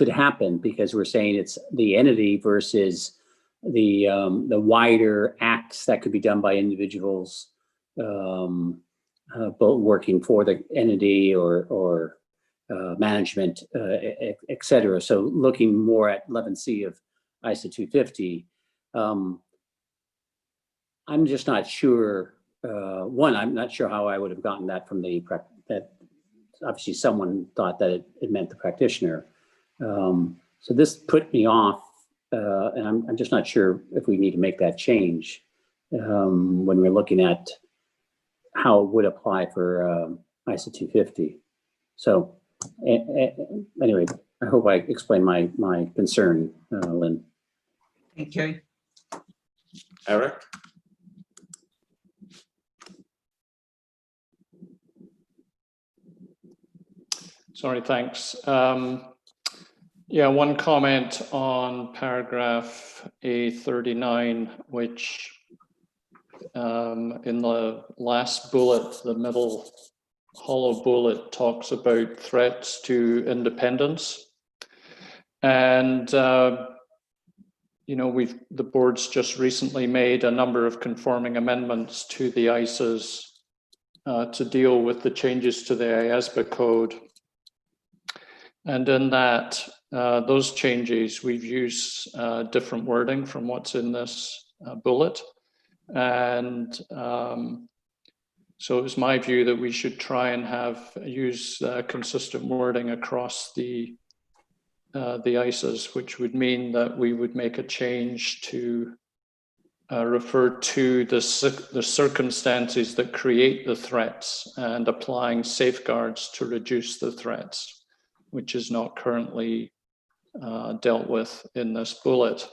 happen, because we're saying it's the entity versus the wider acts that could be done by individuals, both working for the entity or management, et cetera. So looking more at 11C of ISO 250, I'm just not sure. One, I'm not sure how I would have gotten that from that. Obviously, someone thought that it meant the practitioner. So this put me off, and I'm just not sure if we need to make that change when we're looking at how it would apply for ISO 250. So anyway, I hope I explained my concern, Lynn.
Thank you.
Eric?
Sorry, thanks. Yeah, one comment on paragraph A39, which in the last bullet, the middle hollow bullet, talks about threats to independence. And you know, the board's just recently made a number of conforming amendments to the ISAs to deal with the changes to the IAASB code. And in that, those changes, we've used different wording from what's in this bullet. And so it was my view that we should try and use consistent wording across the ISAs, which would mean that we would make a change to refer to the circumstances that create the threats and applying safeguards to reduce the threats, which is not currently dealt with in this bullet.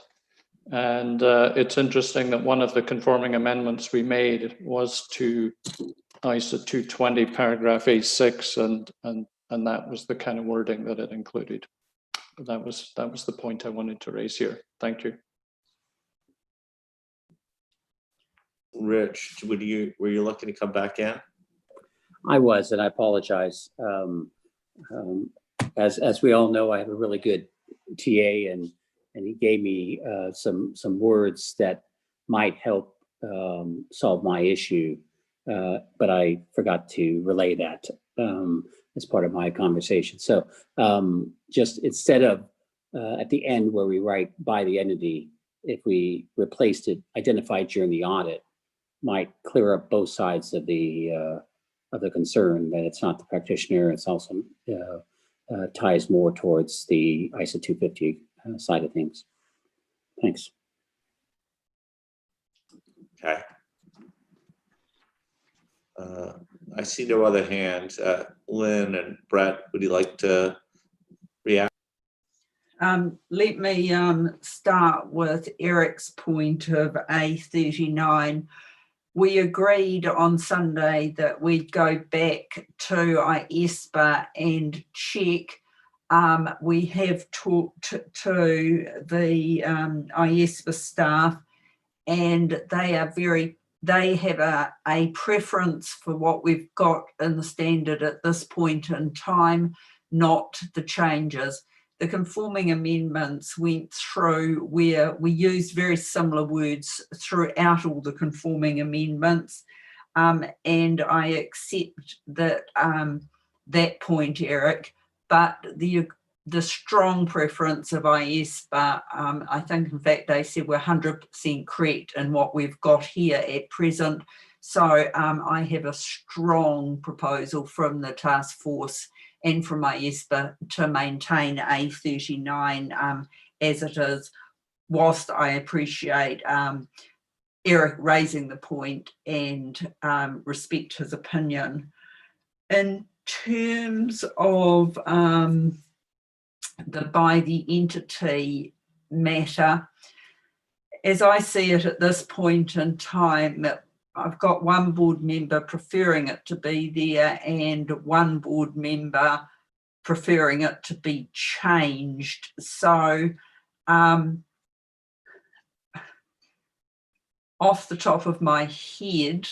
And it's interesting that one of the conforming amendments we made was to ISA 220 paragraph A6, and that was the kind of wording that it included. That was the point I wanted to raise here. Thank you.
Rich, were you looking to come back in?
I was, and I apologize. As we all know, I have a really good TA, and he gave me some words that might help solve my issue, but I forgot to relay that as part of my conversation. So just instead of at the end where we write by the entity, if we replaced it, identified during the audit, might clear up both sides of the concern that it's not the practitioner. It's also ties more towards the ISO 250 side of things. Thanks.
Okay. I see no other hands. Lynn and Brett, would you like to react?
Let me start with Eric's point of A39. We agreed on Sunday that we'd go back to IAASB and check. We have talked to the IAASB staff, and they have a preference for what we've got in the standard at this point in time, not the changes. The conforming amendments went through where we used very similar words throughout all the conforming amendments, and I accept that that point, Eric, but the strong preference of IAASB, I think in fact they said we're 100% correct in what we've got here at present. So I have a strong proposal from the task force and from IAASB to maintain A39 as it is, whilst I appreciate Eric raising the point and respect his opinion. In terms of the by the entity matter, as I see it at this point in time, I've got one board member preferring it to be there and one board member preferring it to be changed. So off the top of my head,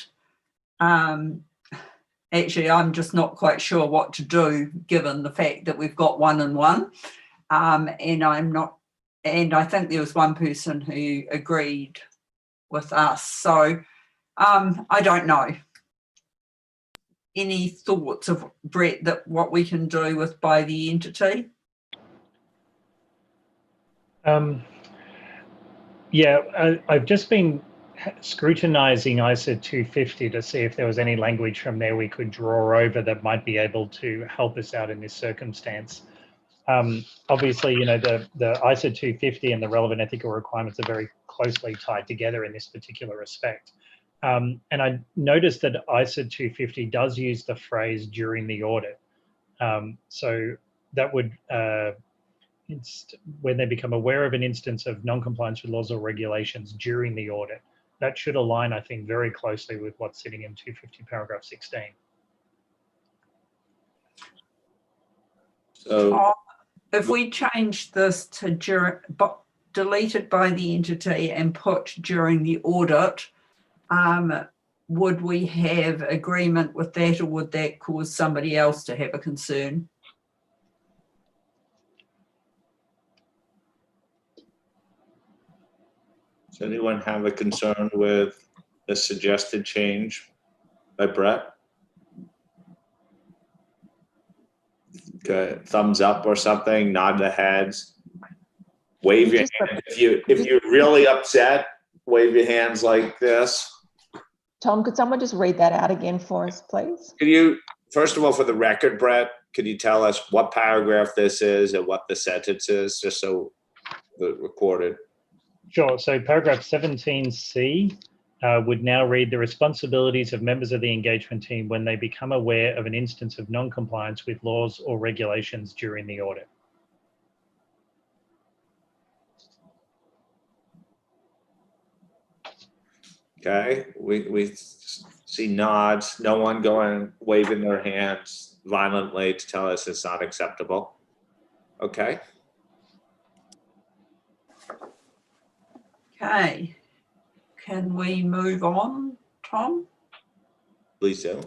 actually, I'm just not quite sure what to do given the fact that we've got 1 and 1. And I think there was one person who agreed with us. So I don't know. Any thoughts of Brett that what we can do with by the entity?
Yeah, I've just been scrutinizing ISA 250 to see if there was any language from there we could draw over that might be able to help us out in this circumstance. Obviously, you know, the ISA 250 and the relevant ethical requirements are very closely tied together in this particular respect. And I noticed that ISA 250 does use the phrase during the audit. So that would, when they become aware of an instance of non-compliance with laws or regulations during the audit, that should align, I think, very closely with what's sitting in 250 paragraph 16.
So
if we change this to deleted by the entity and put during the audit, would we have agreement with that, or would that cause somebody else to have a concern?
Does anyone have a concern with the suggested change by Brett? Okay, thumbs up or something, nod the heads, wave your hand. If you're really upset, wave your hands like this.
Tom, could someone just read that out again for us, please?
Can you, first of all, for the record, Brett, could you tell us what paragraph this is and what the sentence is, just so the recorded?
Sure. So paragraph 17C would now read: the responsibilities of members of the engagement team when they become aware of an instance of non-compliance with laws or regulations during the audit.
Okay, we see nods, no one going waving their hands violently to tell us it's not acceptable. Okay.
Okay, can we move on, Tom?
Please do.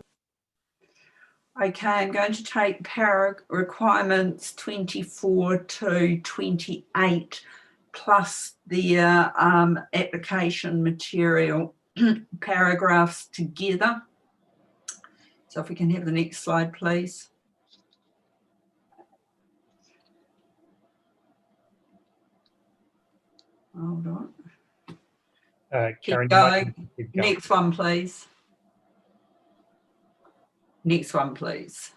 Okay, I'm going to take requirements 24 to 28 plus the application material paragraphs together. So if we can have the next slide, please. Hold on.
Karen,
Keep going. Next one, please. Next one, please.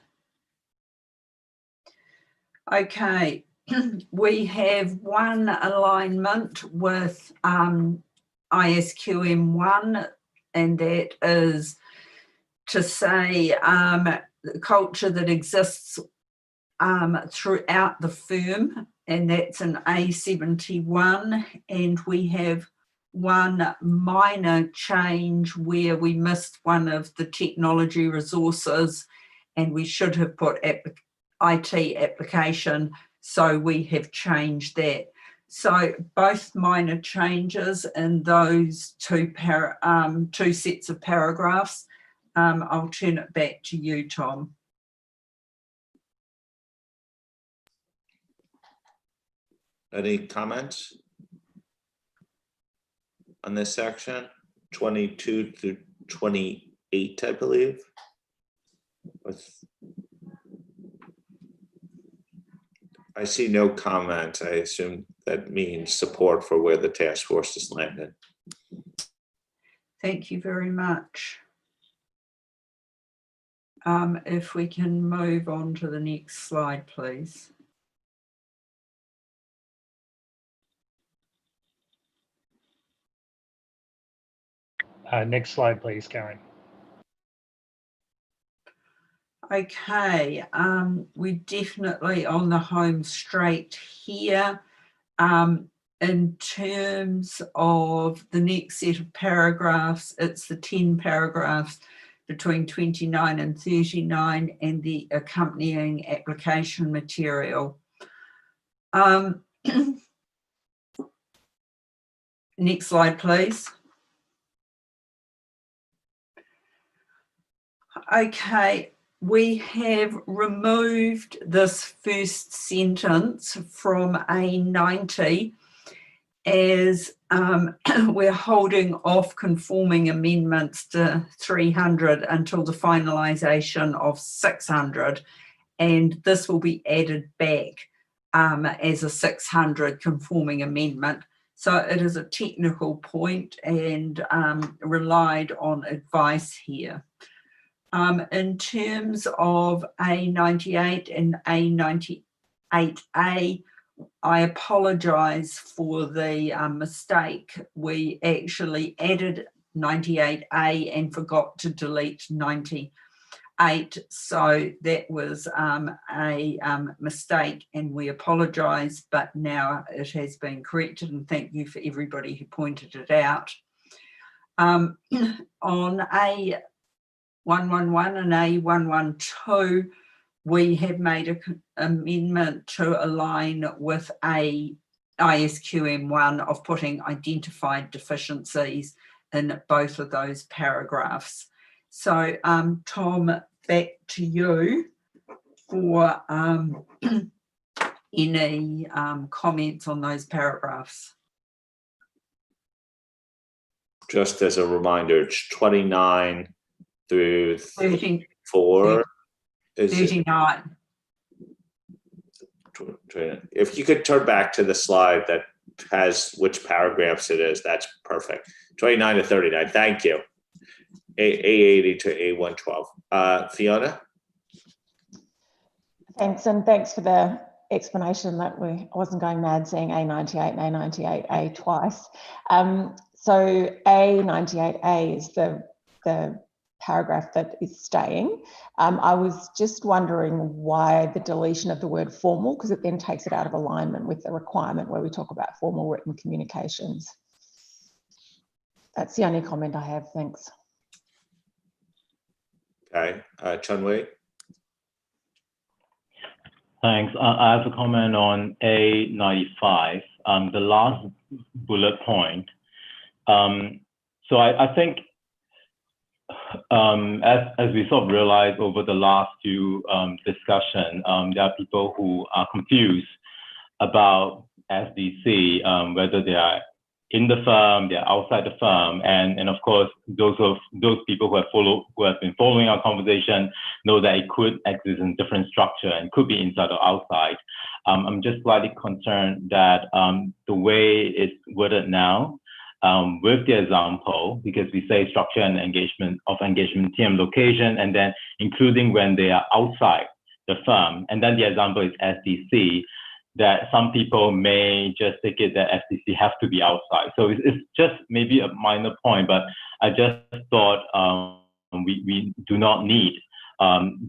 Okay, we have one alignment with ISQM1, and that is to say the culture that exists throughout the firm, and that's an A71, and we have one minor change where we missed one of the technology resources, and we should have put IT application, so we have changed that. So both minor changes in those two sets of paragraphs. I'll turn it back to you, Tom.
Any comments on this section? 22 through 28, I believe. I see no comment. I assume that means support for where the task force has landed.
Thank you very much. If we can move on to the next slide, please.
Next slide, please, Karen.
Okay, we're definitely on the home straight here. In terms of the next set of paragraphs, it's the 10 paragraphs between 29 and 39 and the accompanying application material. Next slide, please. Okay, we have removed this first sentence from A90 as we're holding off conforming amendments to 300 until the finalisation of 600, and this will be added back as a 600 conforming amendment. So it is a technical point and relied on advice here. In terms of A98 and A98A, I apologise for the mistake. We actually added 98A and forgot to delete 98. So that was a mistake, and we apologise, but now it has been corrected, and thank you for everybody who pointed it out. On A111 and A112, we have made an amendment to align with a ISQM1 of putting identified deficiencies in both of those paragraphs. So Tom, back to you for any comments on those paragraphs.
Just as a reminder, it's 29 through 34.
39.
If you could turn back to the slide that has which paragraphs it is, that's perfect. 29 to 39. Thank you. A80 to A112. Fiona?
Thanks, and thanks for the explanation that I wasn't going mad saying A98 and A98A twice. So A98A is the paragraph that is staying. I was just wondering why the deletion of the word formal, because it then takes it out of alignment with the requirement where we talk about formal written communications. That's the only comment I have. Thanks.
Okay, Chun-Wei.
Thanks. I have a comment on A95, the last bullet point. So I think as we sort of realized over the last few discussion, there are people who are confused about SDC, whether they are in the firm, they're outside the firm, and of course those people who have been following our conversation know that it could exist in different structure and could be inside or outside. I'm just slightly concerned that the way it's worded now, with the example, because we say structure and engagement team location, and then including when they are outside the firm, and then the example is SDC, that some people may just take it that SDC have to be outside. So it's just maybe a minor point, but I just thought we do not need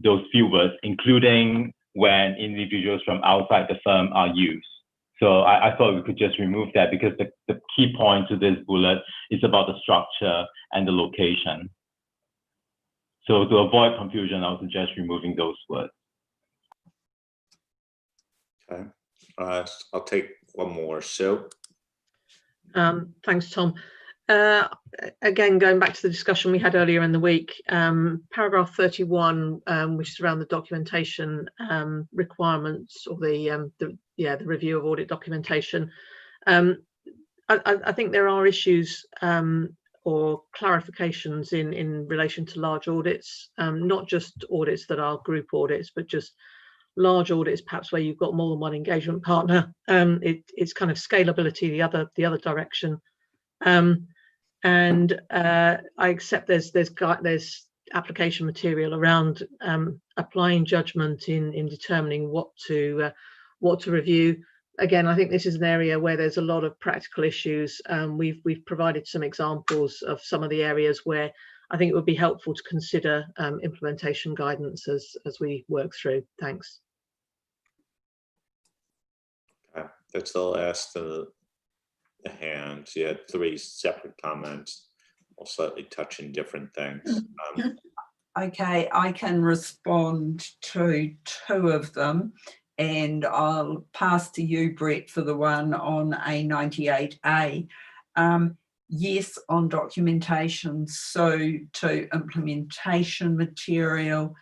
those few words, including when individuals from outside the firm are used. So I thought we could just remove that, because the key point to this bullet is about the structure and the location. So to avoid confusion, I would suggest removing those words.
Okay, I'll take one more. So,
thanks, Tom. Again, going back to the discussion we had earlier in the week, paragraph 31, which is around the documentation requirements, or the review of audit documentation. I think there are issues or clarifications in relation to large audits, not just audits that are group audits, but just large audits, perhaps where you've got more than one engagement partner. It's kind of scalability the other direction. And I accept there's application material around applying judgment in determining what to review, again, I think this is an area where there's a lot of practical issues. We've provided some examples of some of the areas where I think it would be helpful to consider implementation guidance as we work through. Thanks.
Okay, that's the last of the hands. You had 3 separate comments, all slightly touching different things.
Okay, I can respond to 2 of them, and I'll pass to you, Brett, for the one on A98A. Yes, on documentation, so to implementation material,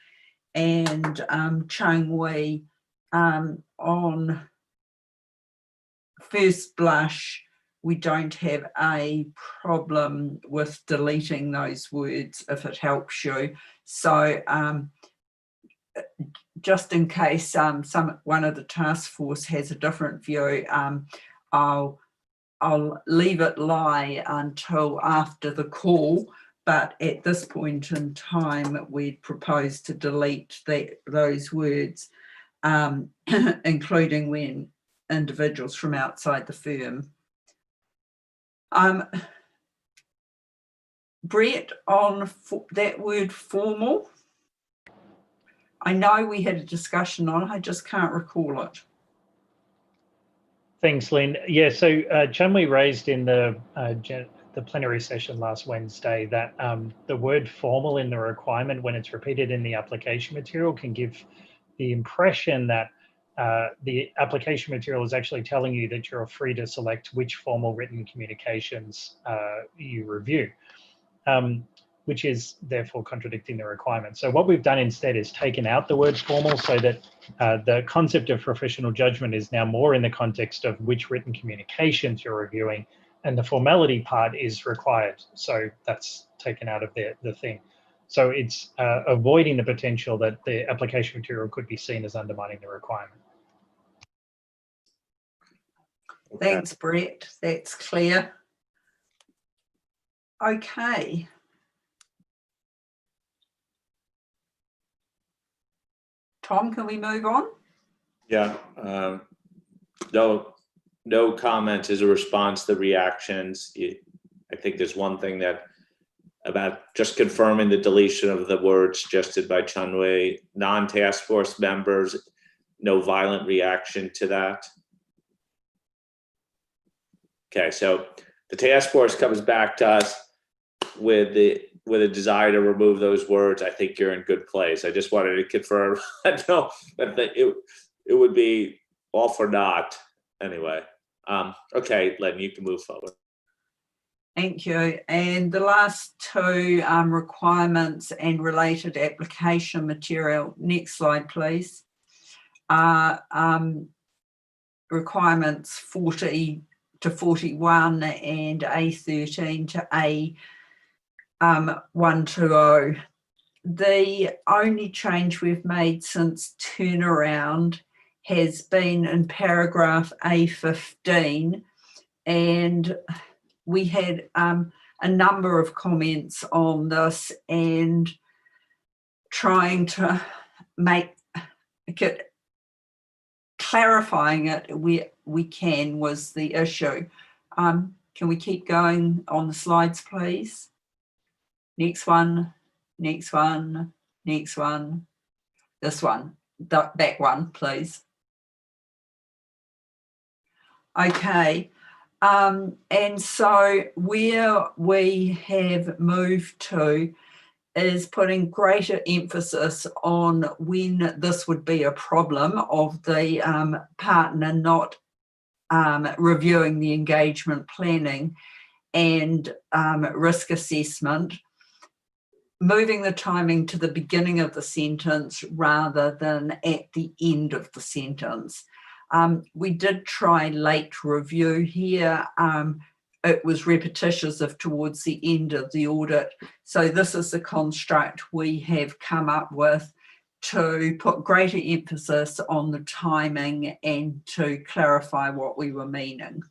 and Chung Wei, on first blush, we don't have a problem with deleting those words if it helps you. So just in case one of the task force has a different view, I'll leave it lie until after the call. But at this point in time, we'd propose to delete those words, including when individuals from outside the firm. Brett, on that word formal, I know we had a discussion on it, I just can't recall it.
Thanks, Lynn. Yeah, so Chun-Wei raised in the plenary session last Wednesday that the word formal in the requirement, when it's repeated in the application material, can give the impression that the application material is actually telling you that you're free to select which formal written communications you review, which is therefore contradicting the requirement. So what we've done instead is taken out the word formal so that the concept of professional judgment is now more in the context of which written communications you're reviewing, and the formality part is required. So that's taken out of the thing. So it's avoiding the potential that the application material could be seen as undermining the requirement.
Thanks, Brett. That's clear. Okay. Tom, can we move on?
Yeah. No comment as a response to the reactions. I think there's one thing that about just confirming the deletion of the words suggested by Chun-Wei. Non-task force members, no violent reaction to that. Okay, so the task force comes back to us with a desire to remove those words. I think you're in good place. I just wanted to confirm. No, it would be all for naught anyway. Okay, Len, you can move forward.
Thank you. And the last 2 requirements and related application material. Next slide, please. Requirements 40 to 41 and A13 to A120. The only change we've made since turnaround has been in paragraph A15, and we had a number of comments on this, and trying to make it, clarifying it we can was the issue. Can we keep going on the slides, please? Next one, next one, next one, this one, the back one, please. Okay. And so where we have moved to is putting greater emphasis on when this would be a problem of the partner not reviewing the engagement planning and risk assessment, moving the timing to the beginning of the sentence rather than at the end of the sentence. We did try late review here. It was repetitious of towards the end of the audit. So this is the construct we have come up with to put greater emphasis on the timing and to clarify what we were meaning.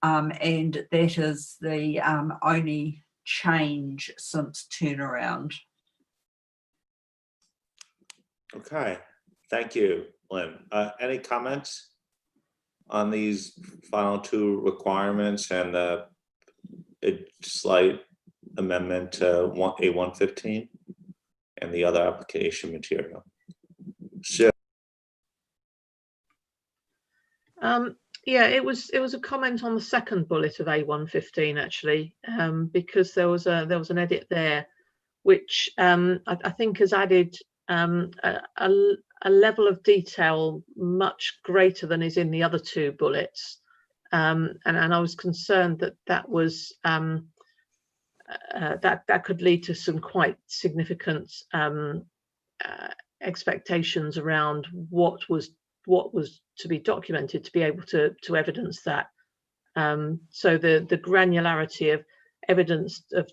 And that is the only change since turnaround.
Okay, thank you, Lynn. Any comments? on these final two requirements and a slight amendment to A115 and the other application material? So,
yeah, it was a comment on the second bullet of A115 actually, because there was an edit there, which I think has added a level of detail much greater than is in the other two bullets, and I was concerned that was that could lead to some quite significant expectations around what was to be documented to be able to evidence that. So the granularity of evidence of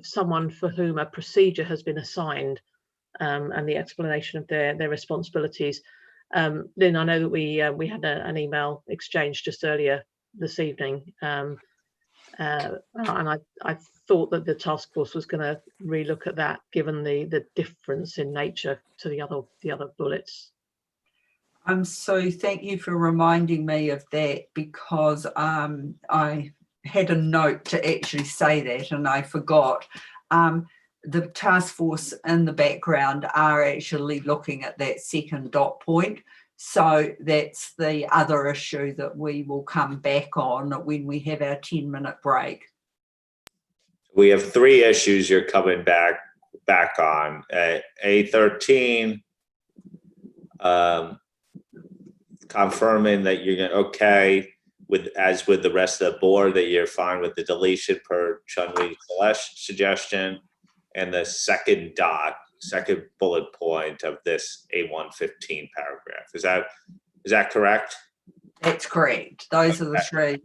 someone for whom a procedure has been assigned, and the explanation of their responsibilities. Lynn, I know that we had an email exchange just earlier this evening, and I thought that the task force was going to relook at that, given the difference in nature to the other bullets.
So thank you for reminding me of that, because I had a note to actually say that and I forgot. The task force in the background are actually looking at that second dot point. So that's the other issue that we will come back on when we have our 10-minute break.
we have three issues you're coming back on. A13, confirming that you're going as with the rest of the board, that you're fine with the deletion per Chun-Wee Celeste suggestion, and the second bullet point of this A115 paragraph. Is that correct?
That's correct. Those are the three.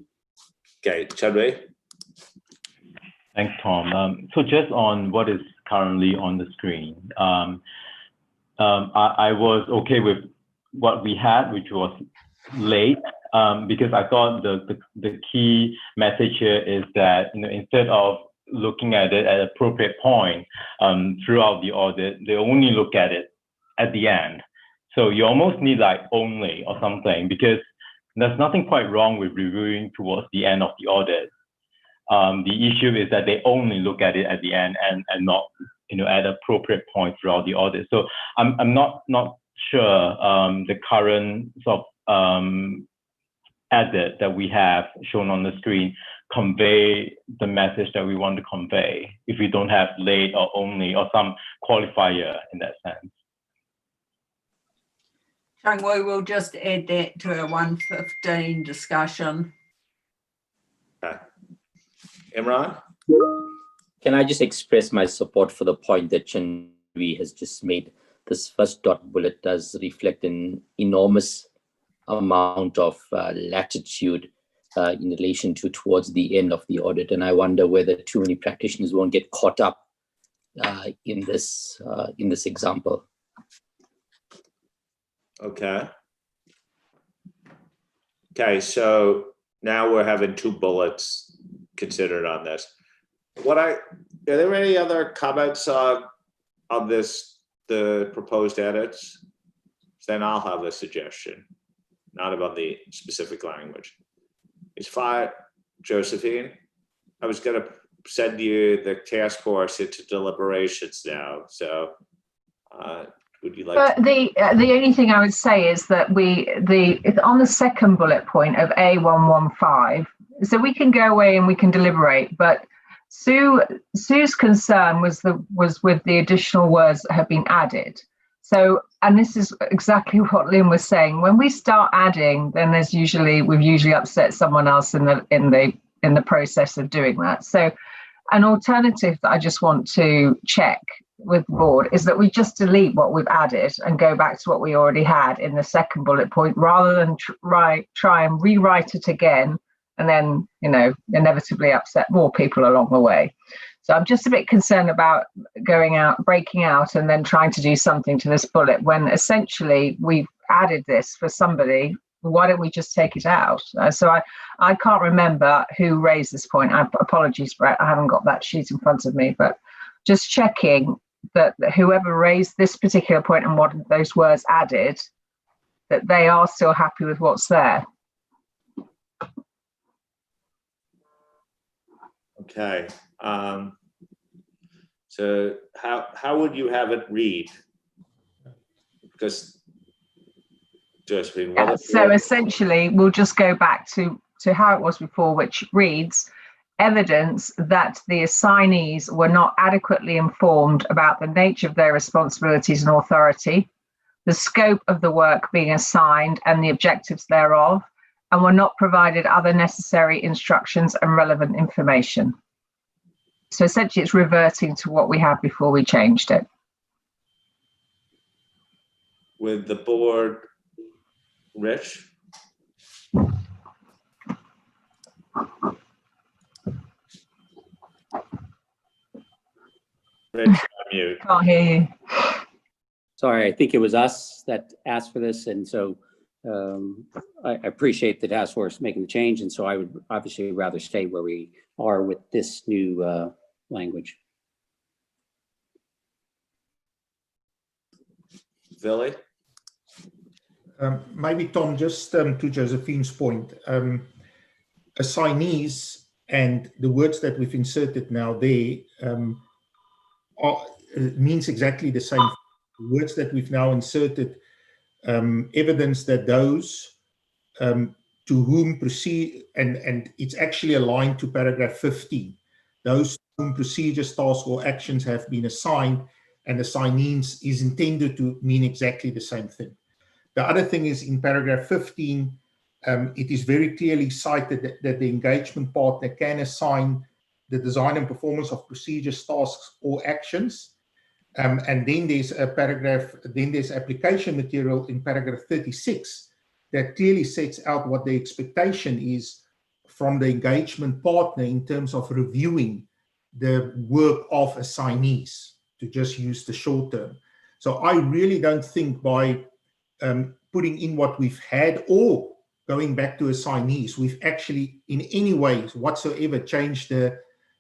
Okay, Chun-Wee?
Thanks, Tom. So just on what is currently on the screen, I was okay with what we had, which was late, because I thought the key message here is that, instead of looking at it at appropriate point throughout the audit, they only look at it at the end. So you almost need like only or something, because there's nothing quite wrong with reviewing towards the end of the audit. The issue is that they only look at it at the end and not, at appropriate point throughout the audit. So I'm not sure the current sort of edit that we have shown on the screen convey the message that we want to convey if we don't have late or only or some qualifier in that sense.
We will just add that to our 115 discussion.
Okay. Imran?
Can I just express my support for the point that Chun-Wee has just made? This first dot bullet does reflect an enormous amount of latitude in relation to towards the end of the audit. And I wonder whether too many practitioners won't get caught up in this example. Okay,
so now we're having two bullets considered on this. Are there any other comments on this, the proposed edits? Then I'll have a suggestion, not about the specific language. It's fine, Josephine. I was going to send you the task force into deliberations now. So would you like
but the only thing I would say is that it's on the second bullet point of A115, so we can go away and we can deliberate, but Sue's concern was with the additional words that have been added. So, and this is exactly what Lynn was saying. When we start adding, then we've usually upset someone else in the process of doing that. So, an alternative that I just want to check with the board is that we just delete what we've added and go back to what we already had in the second bullet point, rather than try and rewrite it again and then, inevitably upset more people along the way. So I'm just a bit concerned about breaking out and then trying to do something to this bullet when essentially we've added this for somebody. Why don't we just take it out? So I can't remember who raised this point. Apologies, Brett, I haven't got that sheet in front of me, but just checking that whoever raised this particular point and what those words added, that they are still happy with what's there.
Okay. So how would you have it read? Because Josephine, what
Yeah,
if
so essentially, we'll just go back to how it was before, which reads, evidence that the assignees were not adequately informed about the nature of their responsibilities and authority, the scope of the work being assigned and the objectives thereof, and were not provided other necessary instructions and relevant information. So essentially, it's reverting to what we had before we changed it.
with the board, Rich? Rich, mute.
Can't hear you.
Sorry, I think it was us that asked for this, and so I appreciate the task force making the change, and so I would obviously rather stay where we are with this new language.
Billy?
Maybe Tom, just to Josephine's point, assignees and the words that we've inserted now there means exactly the same. Words that we've now inserted evidence that those to whom proceed, and it's actually aligned to paragraph 15, those to whom procedures, tasks, or actions have been assigned, and assignees is intended to mean exactly the same thing. The other thing is in paragraph 15, it is very clearly cited that the engagement partner can assign the design and performance of procedures, tasks, or actions. And then there's a paragraph, then there's application material in paragraph 36 that clearly sets out what the expectation is from the engagement partner in terms of reviewing the work of assignees, to just use the short term. So I really don't think by putting in what we've had or going back to assignees, we've actually in any way whatsoever changed the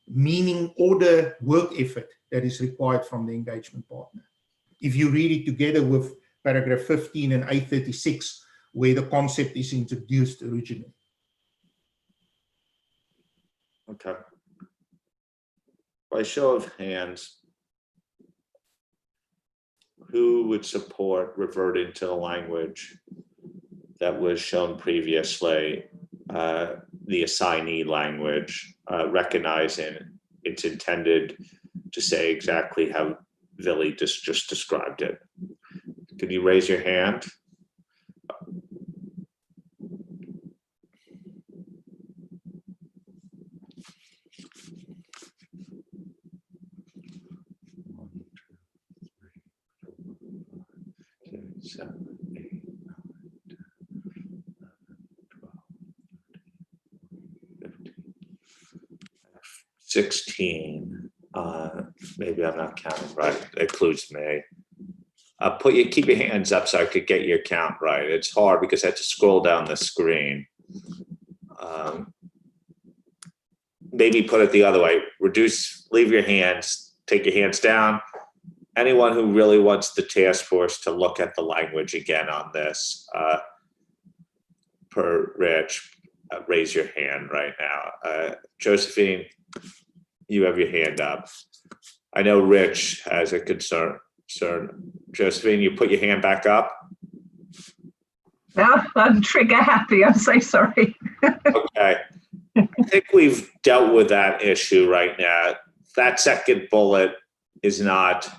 meaning or the work effort that is required from the engagement partner. If you read it together with paragraph 15 and A36, where the concept is introduced originally.
Okay. By show of hands, who would support reverting to the language that was shown previously, the assignee language, recognizing it's intended to say exactly how Billy just described it? Could you raise your hand? Seven, 8, 9, 10, 11, 12, 13, 16. Maybe I'm not counting right. It includes me. Keep your hands up so I could get your count right. It's hard because I have to scroll down the screen. Maybe put it the other way. Leave your hands, take your hands down. Anyone who really wants the task force to look at the language again on this, per Rich, raise your hand right now. Josephine, you have your hand up. I know Rich has a concern. Josephine, you put your hand back up.
No, I'm trigger happy. I'm so sorry.
Okay. I think we've dealt with that issue right now. That second bullet is not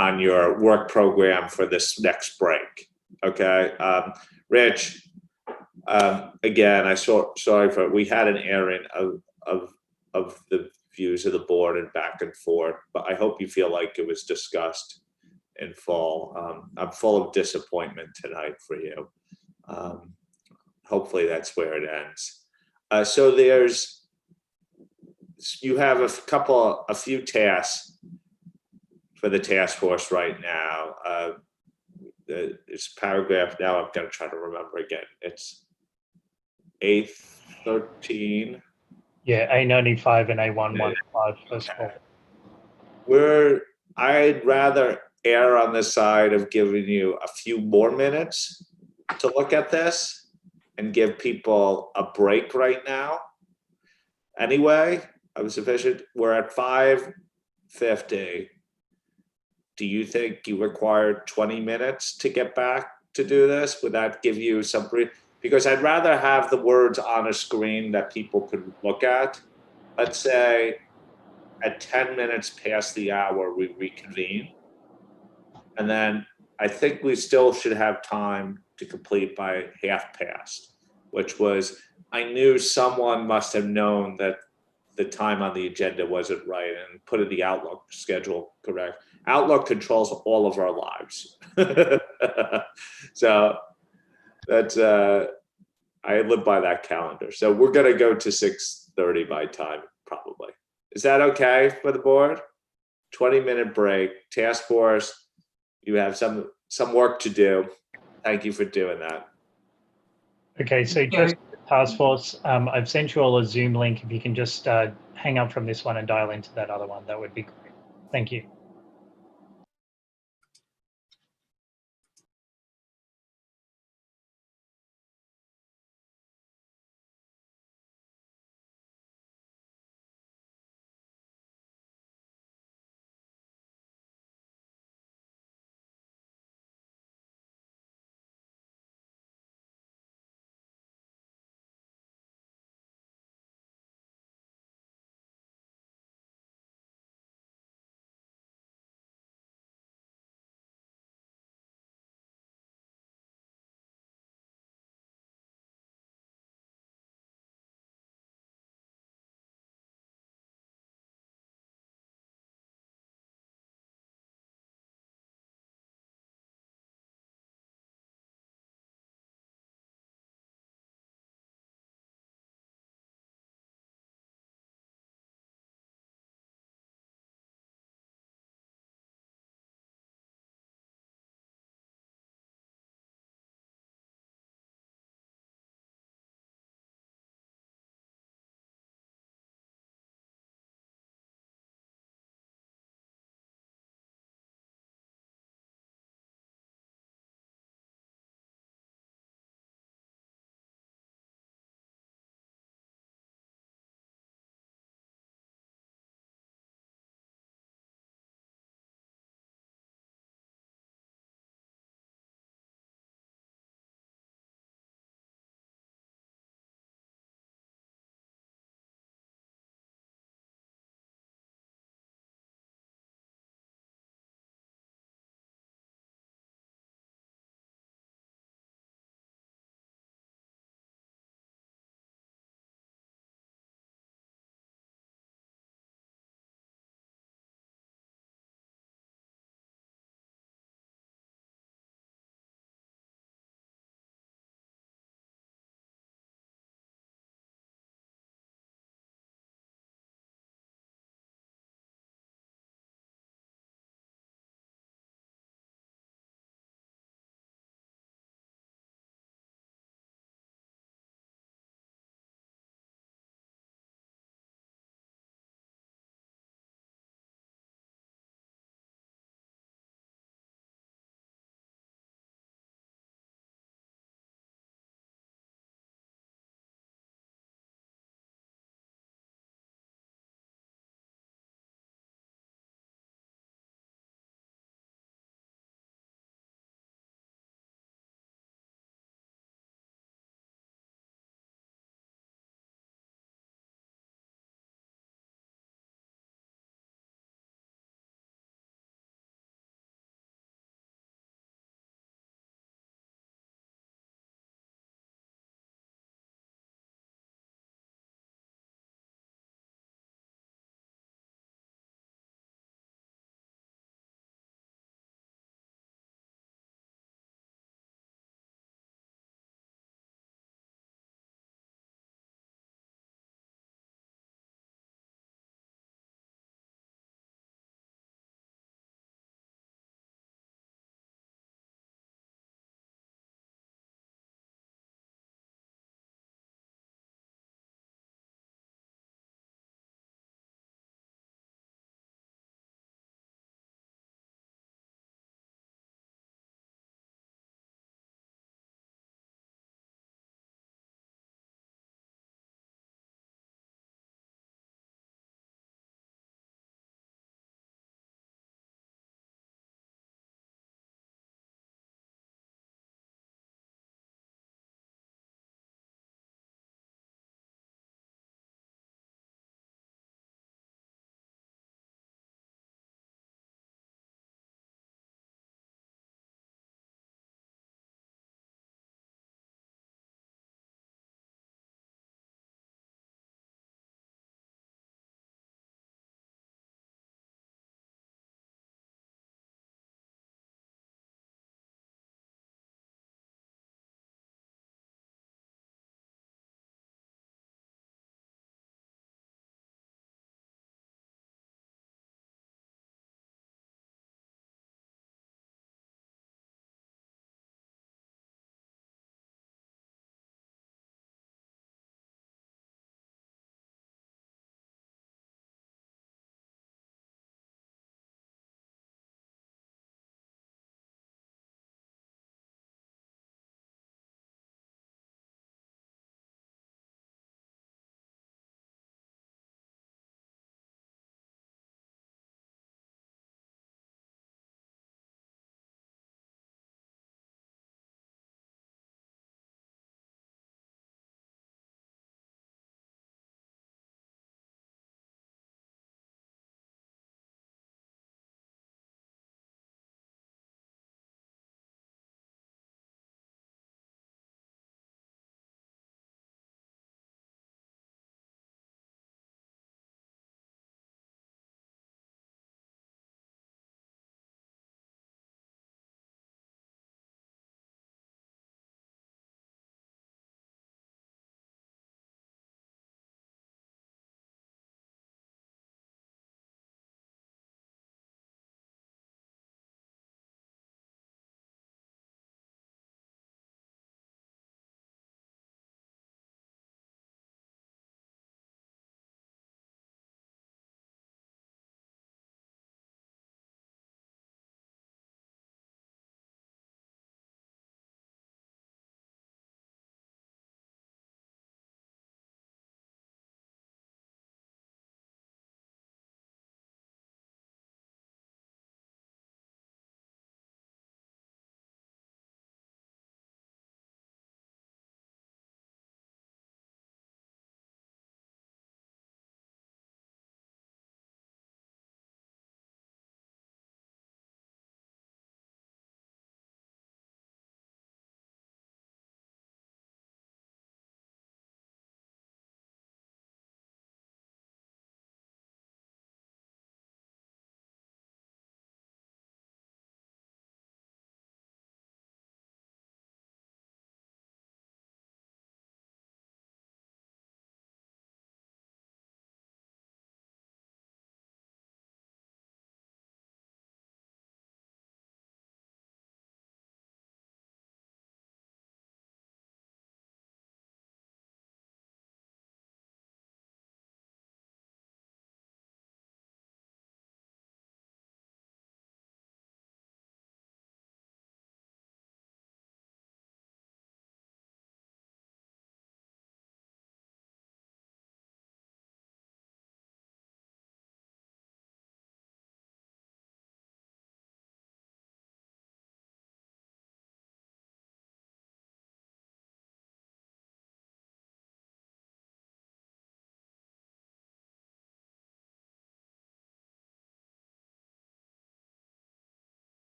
on your work program for this next break. Okay. Rich, again, sorry for, we had an airing of the views of the board and back and forth, but I hope you feel like it was discussed in full. I'm full of disappointment tonight for you. Hopefully that's where it ends. So you have a few tasks for the task force right now. It's paragraph, now I'm going to try to remember again. It's A13.
Yeah, A95 and A115 first of all.
I'd rather err on the side of giving you a few more minutes to look at this and give people a break right now. Anyway, I was sufficient. We're at 5:50. Do you think you require 20 minutes to get back to do this? Would that give you some brief? Because I'd rather have the words on a screen that people could look at. Let's say at 10 minutes past the hour, we reconvene. And then I think we still should have time to complete by half past, which was, I knew someone must have known that the time on the agenda wasn't right and put in the Outlook schedule correct. Outlook controls all of our lives. So that's, I live by that calendar. So we're gonna go to 6:30 by time, probably. Is that okay for the board? 20-minute break, task force, you have some work to do. Thank you for doing that.
Okay, so just task force, I've sent you all a Zoom link. If you can just hang up from this one and dial into that other one, that would be great. Thank you.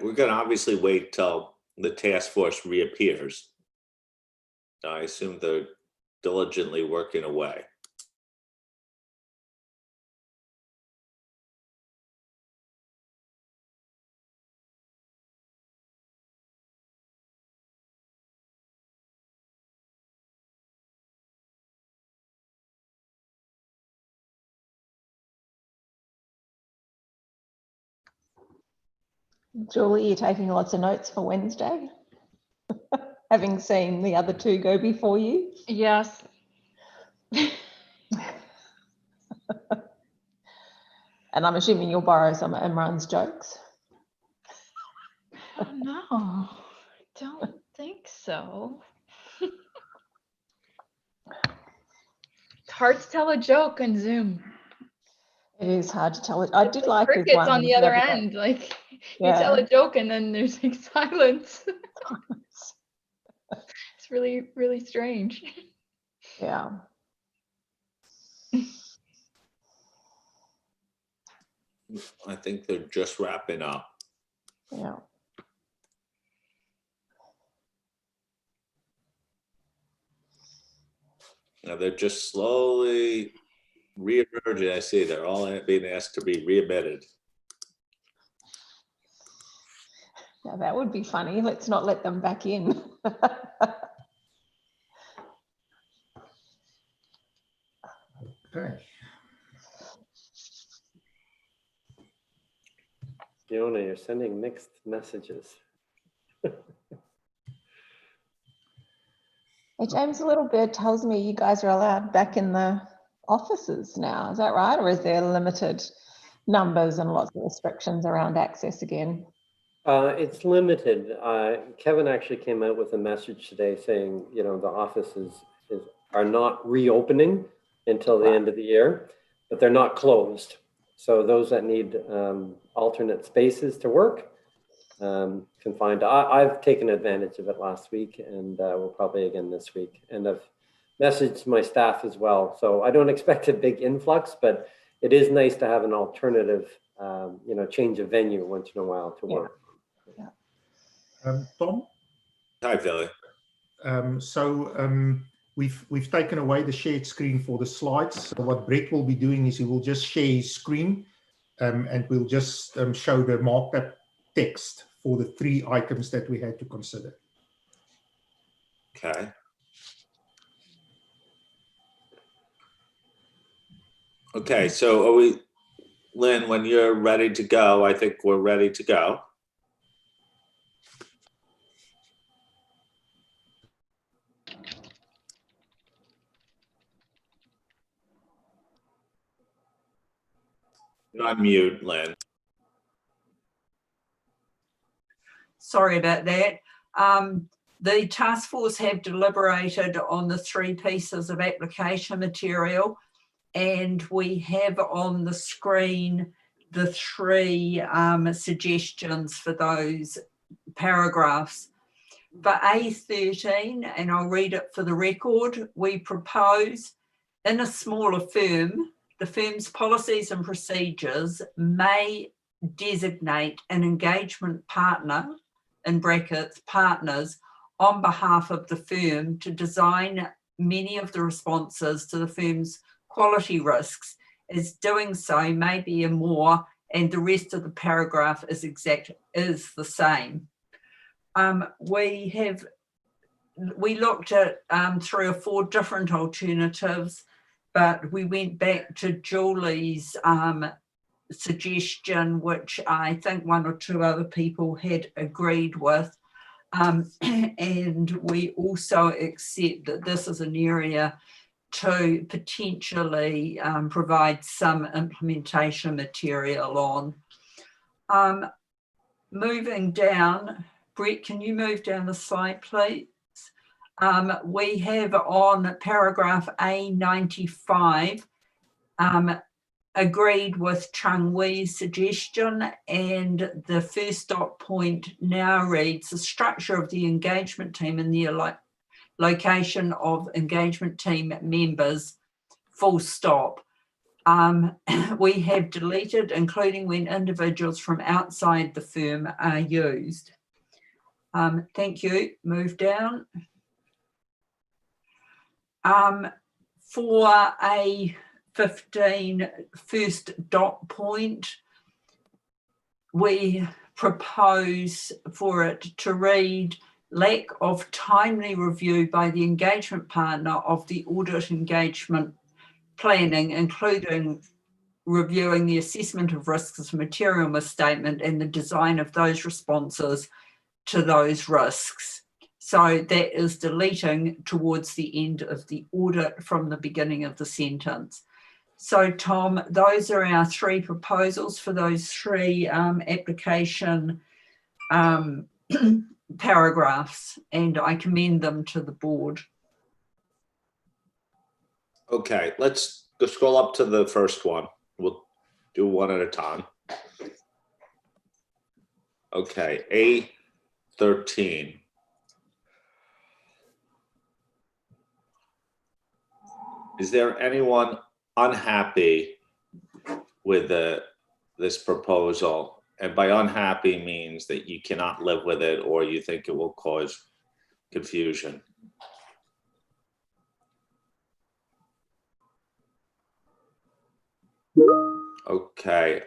We're going to obviously wait till the task force reappears. I assume they're diligently working away.
Julie, you're taking lots of notes for Wednesday, having seen the other two go before you.
Yes.
And I'm assuming you'll borrow some of Imran's jokes.
Oh, no, don't think so. It's hard to tell a joke on Zoom.
It is hard to tell it. I did like his
Crickets
one
on the other
day.
end. Like you
Yeah.
tell a joke and then there's like silence. It's really, really strange.
Yeah.
I think they're just wrapping up.
Yeah.
Now they're just slowly re-emerging. I see they're all being asked to be re-emitted.
Now that would be funny. Let's not let them back in.
Okay.
Fiona, you're sending mixed messages.
Hey, James, a little bird tells me you guys are allowed back in the offices now. Is that right? Or is there limited numbers and lots of restrictions around access again?
It's limited. Kevin actually came out with a message today saying, you know, the offices are not reopening until the end of the year, but they're not closed. So those that need alternate spaces to work can find. I've taken advantage of it last week, and we'll probably again this week. And I've messaged my staff as well. So I don't expect a big influx, but it is nice to have an alternative, you know, change of venue once in a while to work.
Tom?
Hi, Philly.
We've taken away the shared screen for the slides. So what Brett will be doing is he will just share his screen and we'll just show the marked up text for the 3 items that we had to consider.
Okay. Okay, so are we, Lynn, when you're ready to go, I think we're ready to go. You're on mute, Lynn.
Sorry about that. The task force have deliberated on the 3 pieces of application material, and we have on the screen the 3 suggestions for those paragraphs. For A13, and I'll read it for the record, we propose in a smaller firm, the firm's policies and procedures may designate an engagement partner, in brackets, partners, on behalf of the firm to design many of the responses to the firm's quality risks, as doing so may be a more, and the rest of the paragraph is the same. We looked at 3 or 4 different alternatives, but we went back to Julie's suggestion, which I think 1 or 2 other people had agreed with. And we also accept that this is an area to potentially provide some implementation material on. Moving down, Brett, can you move down the slide, please? We have on paragraph A95 agreed with Chung Wee's suggestion, and the first dot point now reads the structure of the engagement team and the location of engagement team members, full stop. we have deleted, including when individuals from outside the firm are used. Thank you. Move down. For a 15 first dot point, we propose for it to read lack of timely review by the engagement partner of the audit engagement planning, including reviewing the assessment of risks, material misstatement, and the design of those responses to those risks. So that is deleting towards the end of the audit from the beginning of the sentence. So Tom, those are our three proposals for those three application paragraphs, and I commend them to the board.
Okay, let's go scroll up to the first one. We'll do one at a time. Okay, A13. Is there anyone unhappy with this proposal? And by unhappy means that you cannot live with it or you think it will cause confusion. Okay,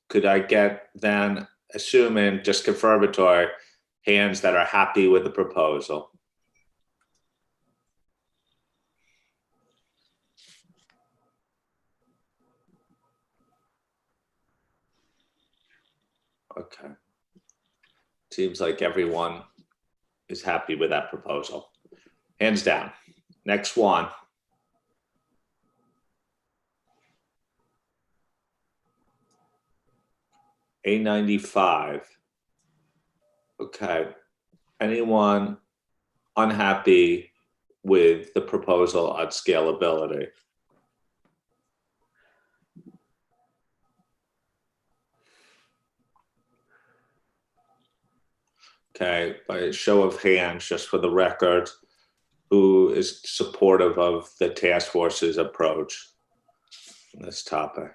could I get then, assuming just confirmatory, hands that are happy with the proposal? Okay. Seems like everyone is happy with that proposal. Hands down. Next one. A95. Okay. Anyone unhappy with the proposal on scalability? Okay, by a show of hands, just for the record, who is supportive of the task force's approach on this topic?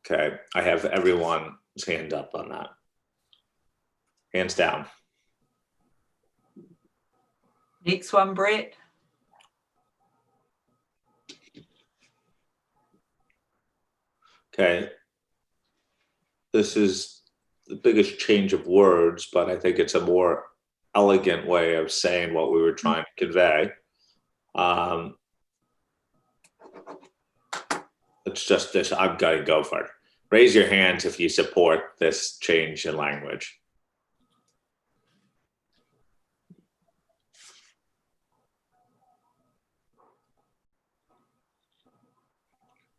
Okay, I have everyone's hand up on that. Hands down.
Next one, Brett.
Okay. This is the biggest change of words, but I think it's a more elegant way of saying what we were trying to convey. It's just this, I'm going to go for it. Raise your hands if you support this change in language.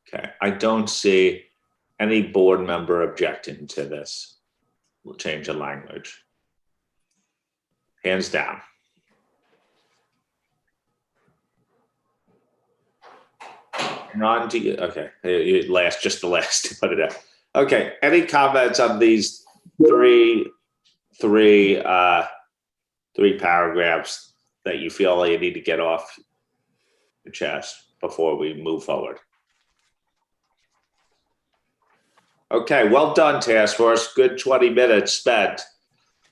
Okay, I don't see any board member objecting to this change in language. Hands down. On to you. Okay, just the last to put it out. Okay, any comments on these three paragraphs that you feel you need to get off your chest before we move forward? Okay, well done, task force. Good 20 minutes spent.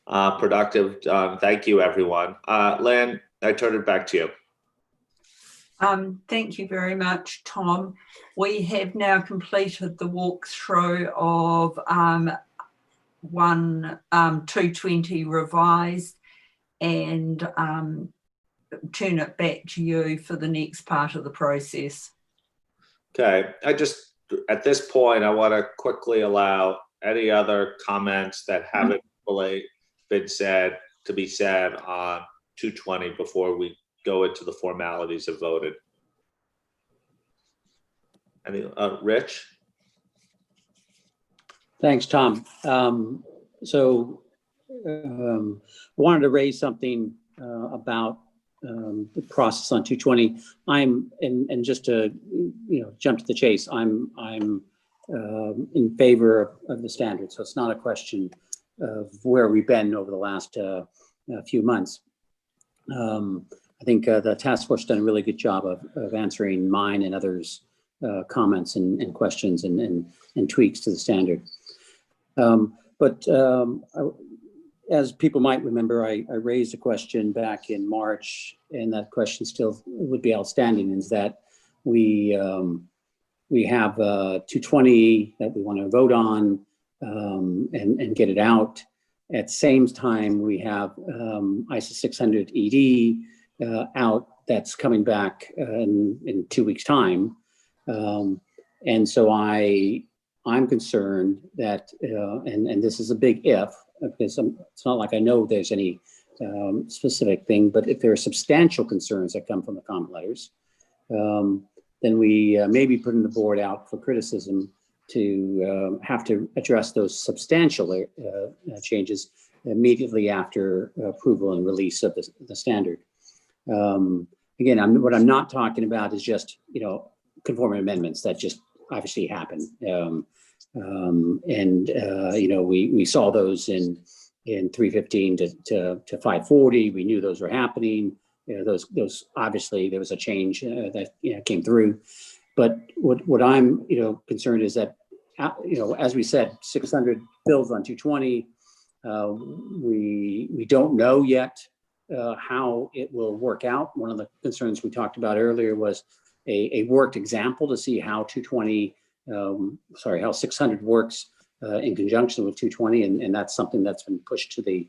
Productive. Thank you, everyone. Lynn, I turn it back to you.
Thank you very much, Tom. We have now completed the walkthrough of 220 revised, and turn it back to you for the next part of the process.
Okay, at this point, I want to quickly allow any other comments that haven't really been said to be said on 220 before we go into the formalities of voting. Any, Rich?
Thanks, Tom. I wanted to raise something about the process on 220. And just to jump to the chase, I'm in favor of the standard. So it's not a question of where we've been over the last few months. I think the task force done a really good job of answering mine and others' comments and questions and tweaks to the standard. As people might remember, I raised a question back in March, and that question still would be outstanding, is that we have 220 that we want to vote on and get it out. At the same time, we have ISA 600 ED out that's coming back in 2 weeks' time. And so I'm concerned that, and this is a big if, because it's not like I know there's any specific thing, but if there are substantial concerns that come from the comment letters, then we may be putting the board out for criticism to have to address those substantial changes immediately after approval and release of the standard. Again, what I'm not talking about is just, conforming amendments that just obviously happen. We saw those in 315 to 540. We knew those were happening. Those obviously there was a change that came through. But what I'm concerned is that as we said, 600 bills on 220. We don't know yet how it will work out. One of the concerns we talked about earlier was a worked example to see how 600 works in conjunction with 220, and that's something that's been pushed to the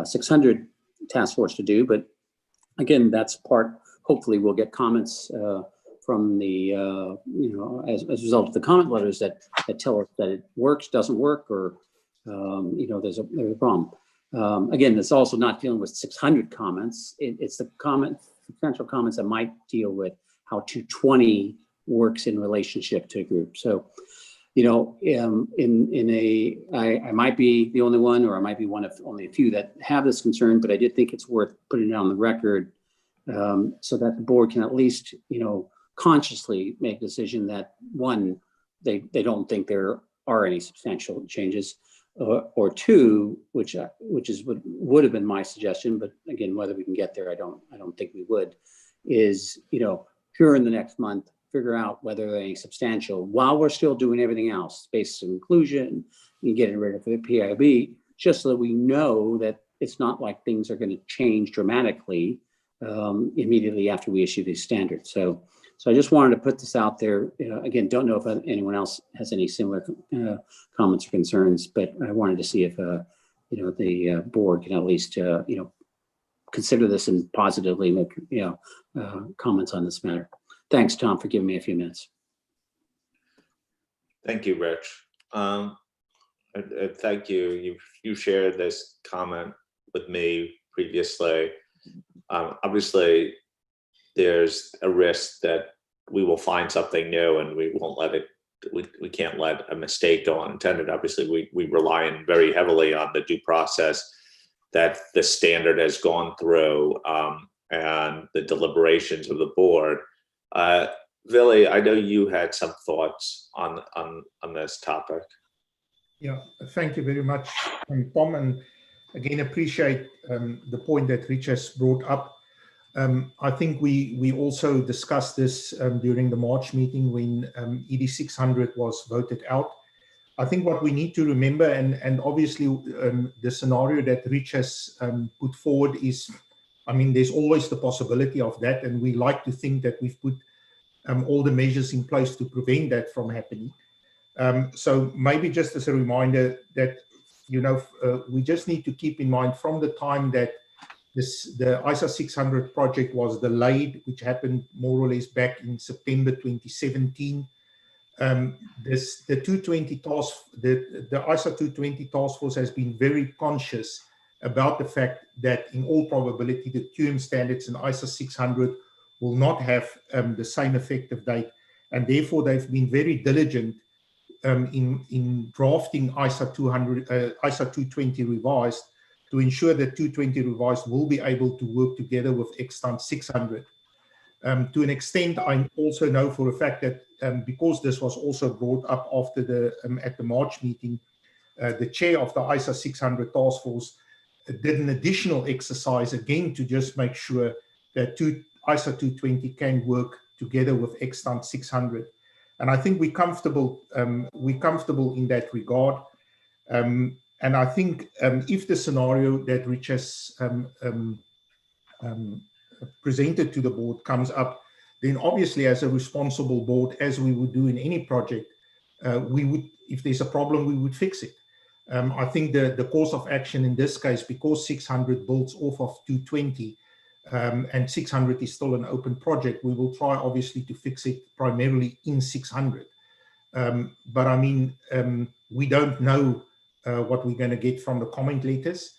600 task force to do. But again, that's part. Hopefully, we'll get comments from the as a result of the comment letters that tell us that it works, doesn't work, or there's a problem. Again, it's also not dealing with 600 comments. It's the substantial comments that might deal with how 220 works in relationship to a group. So, I might be the only one, or I might be one of only a few that have this concern, but I did think it's worth putting it on the record so that the board can at least, consciously make a decision that, one, they don't think there are any substantial changes, or two, which would have been my suggestion, but again, whether we can get there, I don't think we would, is, here in the next month, figure out whether there are any substantial, while we're still doing everything else, space inclusion, and getting rid of the PIB, just so that we know that it's not like things are going to change dramatically immediately after we issue these standards. So I just wanted to put this out there. Again, don't know if anyone else has any similar comments or concerns, but I wanted to see if the board can at least consider this and positively make comments on this matter. Thanks, Tom, for giving me a few minutes.
Thank you, Rich. Thank you. You shared this comment with me previously. Obviously, there's a risk that we will find something new and we won't let it. We can't let a mistake go unintended. Obviously, we rely very heavily on the due process that the standard has gone through and the deliberations of the board. Vili, I know you had some thoughts on this topic.
Yeah, thank you very much, Tom, and again appreciate the point that Rich has brought up. I think we also discussed this during the March meeting when ED 600 was voted out. I think what we need to remember, and obviously the scenario that Rich has put forward is, there's always the possibility of that, and we like to think that we've put all the measures in place to prevent that from happening. So maybe just as a reminder that, we just need to keep in mind from the time that the ISA 600 project was delayed, which happened more or less back in September 2017. The ISA 220 task force has been very conscious about the fact that in all probability the QM standards in ISA 600 will not have the same effective date, and therefore they've been very diligent in drafting ISA 220 revised to ensure that 220 revised will be able to work together with extant 600. To an extent, I also know for a fact that because this was also brought up after at the March meeting, the chair of the ISA 600 task force did an additional exercise again to just make sure that ISO 220 can work together with extant 600. And I think we're comfortable in that regard. And I think if the scenario that Rich has presented to the board comes up, then obviously as a responsible board, as we would do in any project, we would, if there's a problem, we would fix it. I think the course of action in this case, because 600 builds off of 220 and 600 is still an open project, we will try obviously to fix it primarily in 600. But I mean, we don't know what we're going to get from the comment letters.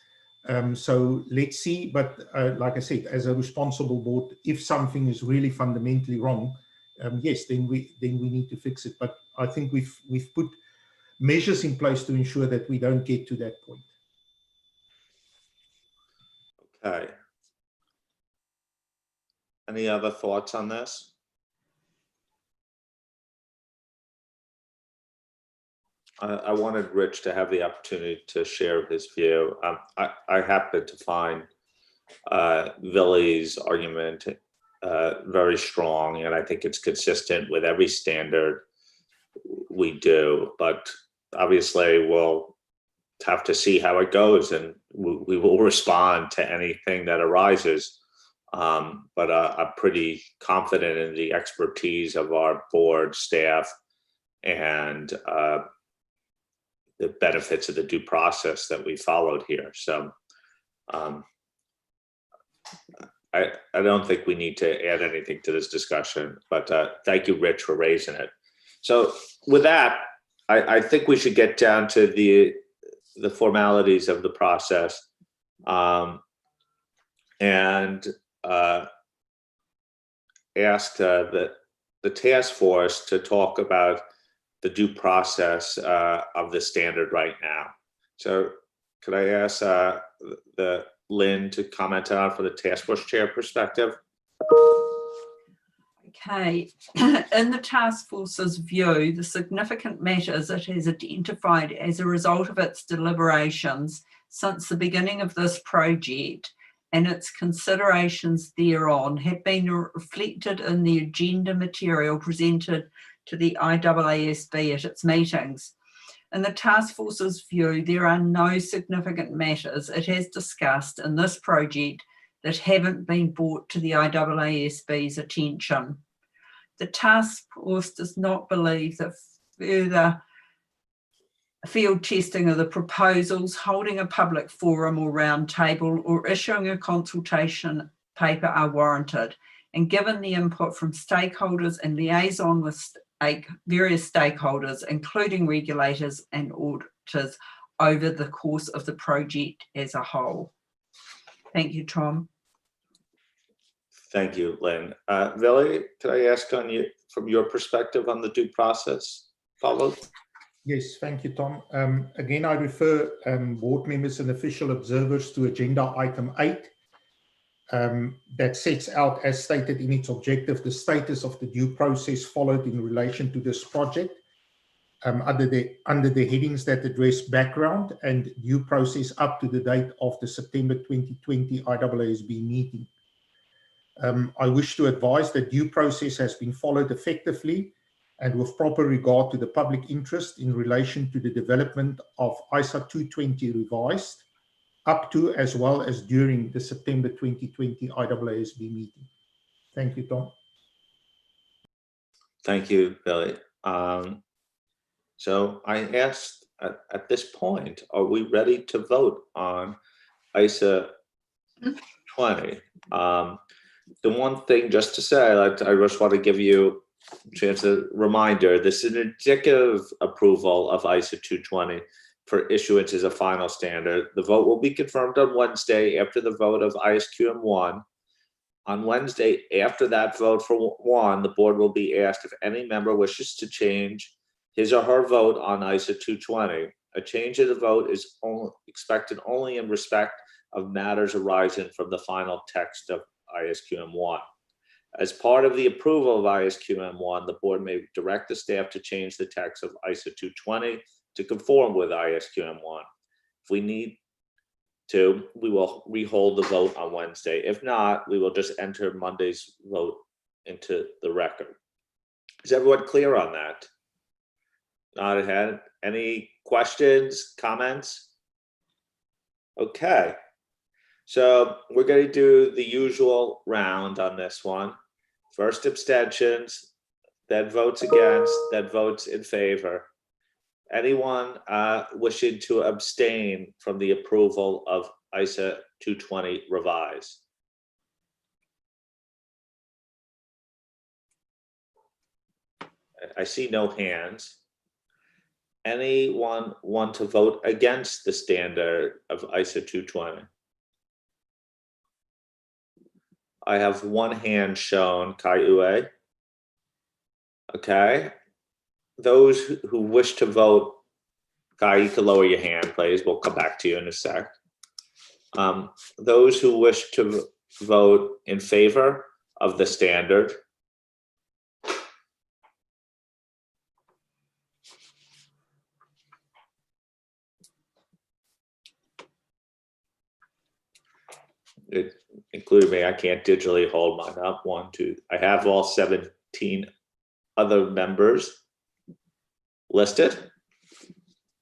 So let's see. But like I said, as a responsible board, if something is really fundamentally wrong, yes, then we need to fix it. But I think we've put measures in place to ensure that we don't get to that point.
Okay. Any other thoughts on this? I wanted Rich to have the opportunity to share his view. I happened to find Vili's argument very strong, and I think it's consistent with every standard we do. But obviously, we'll have to see how it goes, and we will respond to anything that arises. But I'm pretty confident in the expertise of our board staff and the benefits of the due process that we followed here. So I don't think we need to add anything to this discussion, but thank you, Rich, for raising it. So with that, I think we should get down to the formalities of the process and ask the task force to talk about the due process of the standard right now. So could I ask Lynn to comment on from the task force chair perspective?
Okay, in the task force's view, the significant matters it has identified as a result of its deliberations since the beginning of this project and its considerations thereon have been reflected in the agenda material presented to the IAASB at its meetings. In the task force's view, there are no significant matters it has discussed in this project that haven't been brought to the IAASB's attention. The task force does not believe that further field testing of the proposals, holding a public forum or roundtable, or issuing a consultation paper are warranted. And given the input from stakeholders and liaison with various stakeholders, including regulators and auditors, over the course of the project as a whole. Thank you, Tom.
Thank you, Lynn. Vili, could I ask on you, from your perspective on the due process followed?
Yes, thank you, Tom. Again, I refer board members and official observers to agenda item 8 that sets out, as stated in its objective, the status of the due process followed in relation to this project under the headings that address background and due process up to the date of the September 2020 IAASB meeting. I wish to advise that due process has been followed effectively and with proper regard to the public interest in relation to the development of ISA 220 revised up to as well as during the September 2020 IAASB meeting. Thank you, Tom.
Thank you, Vili. So I asked at this point, are we ready to vote on ISA 20? The one thing just to say, I just want to give you a chance, a reminder, this is an indicative approval of ISA 220 for issuance as a final standard. The vote will be confirmed on Wednesday after the vote of ISQM 1. On Wednesday, after that vote for 1, the board will be asked if any member wishes to change his or her vote on ISA 220. A change of the vote is expected only in respect of matters arising from the final text of ISQM 1. As part of the approval of ISQM 1, the board may direct the staff to change the text of ISA 220 to conform with ISQM 1. If we need to, we will rehold the vote on Wednesday. If not, we will just enter Monday's vote into the record. Is everyone clear on that? Nod ahead. Any questions, comments? Okay. So we're going to do the usual round on this one. First abstentions, then votes against, then votes in favor. Anyone wishing to abstain from the approval of ISA 220 revised? I see no hands. Anyone want to vote against the standard of ISA 220? I have one hand shown, Kai Ue. Okay. Those who wish to vote, Kai, you can lower your hand, please. We'll come back to you in a sec. Those who wish to vote in favor of the standard. Including me, I can't digitally hold mine up. 1, 2. I have all 17 other members listed.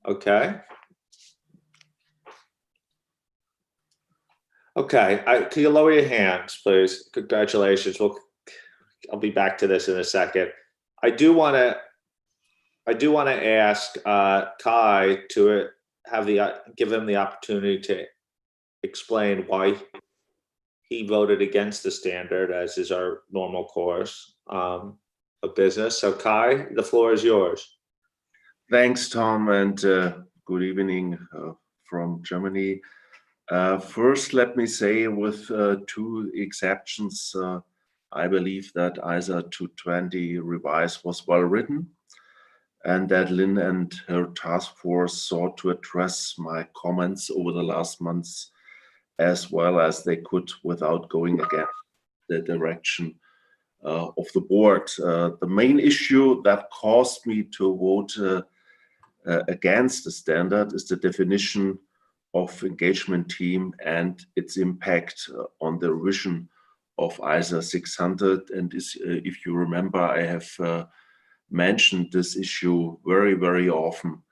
Okay. Okay. Can you lower your hands, please? Congratulations. I'll be back to this in a second. I do want to ask Kai to give him the opportunity to explain why he voted against the standard, as is our normal course of business. So Kai, the floor is yours.
Thanks, Tom, and good evening from Germany. First, let me say with 2 exceptions, I believe that ISA 220 revised was well written, and that Lynn and her task force sought to address my comments over the last months as well as they could without going against the direction of the board. The main issue that caused me to vote against the standard is the definition of engagement team and its impact on the revision of ISA 600. And if you remember, I have mentioned this issue very, very often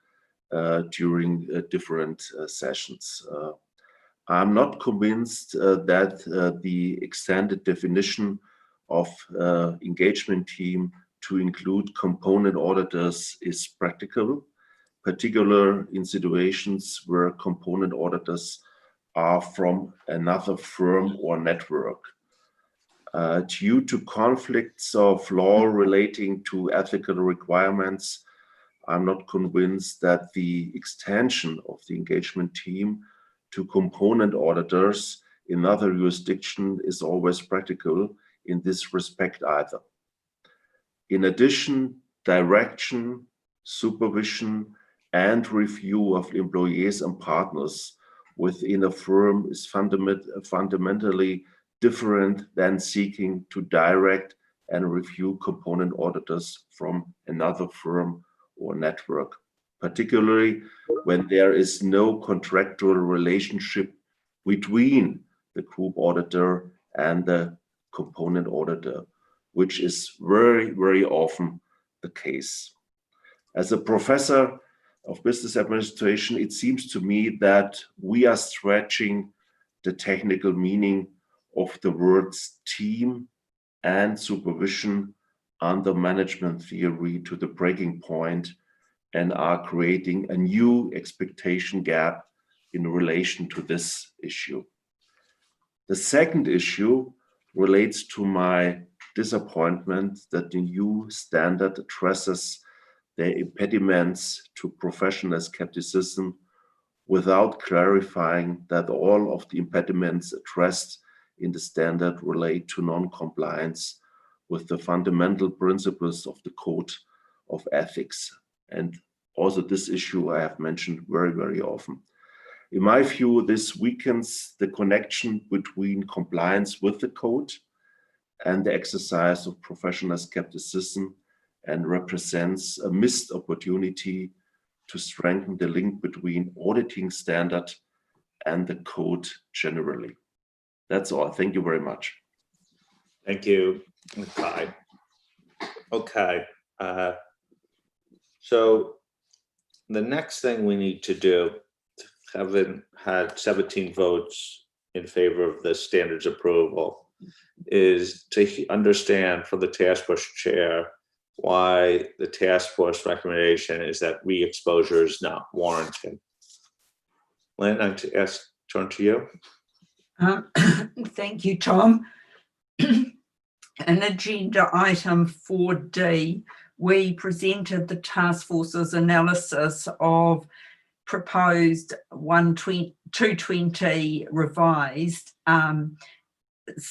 during different sessions. I'm not convinced that the extended definition of engagement team to include component auditors is practical, particularly in situations where component auditors are from another firm or network. Due to conflicts of law relating to ethical requirements, I'm not convinced that the extension of the engagement team to component auditors in other jurisdiction is always practical in this respect either. In addition, direction, supervision, and review of employees and partners within a firm is fundamentally different than seeking to direct and review component auditors from another firm or network, particularly when there is no contractual relationship between the group auditor and the component auditor, which is very, very often the case. As a professor of business administration, it seems to me that we are stretching the technical meaning of the words team and supervision under management theory to the breaking point and are creating a new expectation gap in relation to this issue. The second issue relates to my disappointment that the new standard addresses the impediments to professional skepticism without clarifying that all of the impediments addressed in the standard relate to non-compliance with the fundamental principles of the Code of Ethics. And also this issue I have mentioned very, very often. In my view, this weakens the connection between compliance with the code and the exercise of professional skepticism and represents a missed opportunity to strengthen the link between auditing standard and the code generally. That's all. Thank you very much.
Thank you. Okay. So the next thing we need to do, having had 17 votes in favor of the standards approval, is to understand from the task force chair why the task force recommendation is that re-exposure is not warranted. Lynn, I'm to turn to you.
Thank you, Tom. An agenda item 4D, we presented the task force's analysis of proposed 220 revised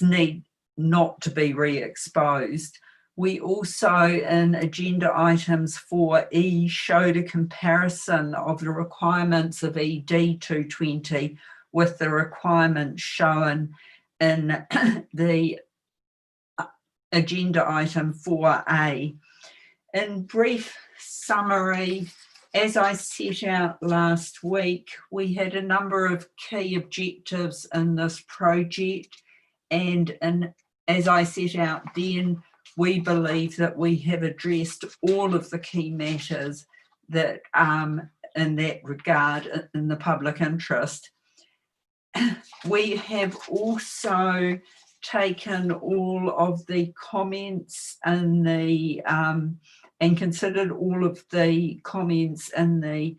need not to be re-exposed. We also, in agenda items 4E, showed a comparison of the requirements of ED 220 with the requirements shown in the agenda item 4A. In brief summary, as I set out last week, we had a number of key objectives in this project, and as I set out then, we believe that we have addressed all of the key matters that in that regard in the public interest. We have also taken all of the comments in the and considered all of the comments in the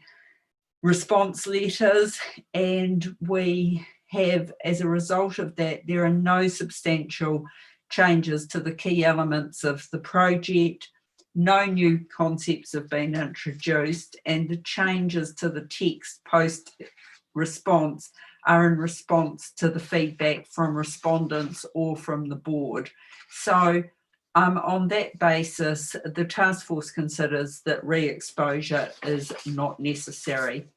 response letters, and we have, as a result of that, there are no substantial changes to the key elements of the project. No new concepts have been introduced, and the changes to the text post response are in response to the feedback from respondents or from the board. So on that basis, the task force considers that re-exposure is not necessary.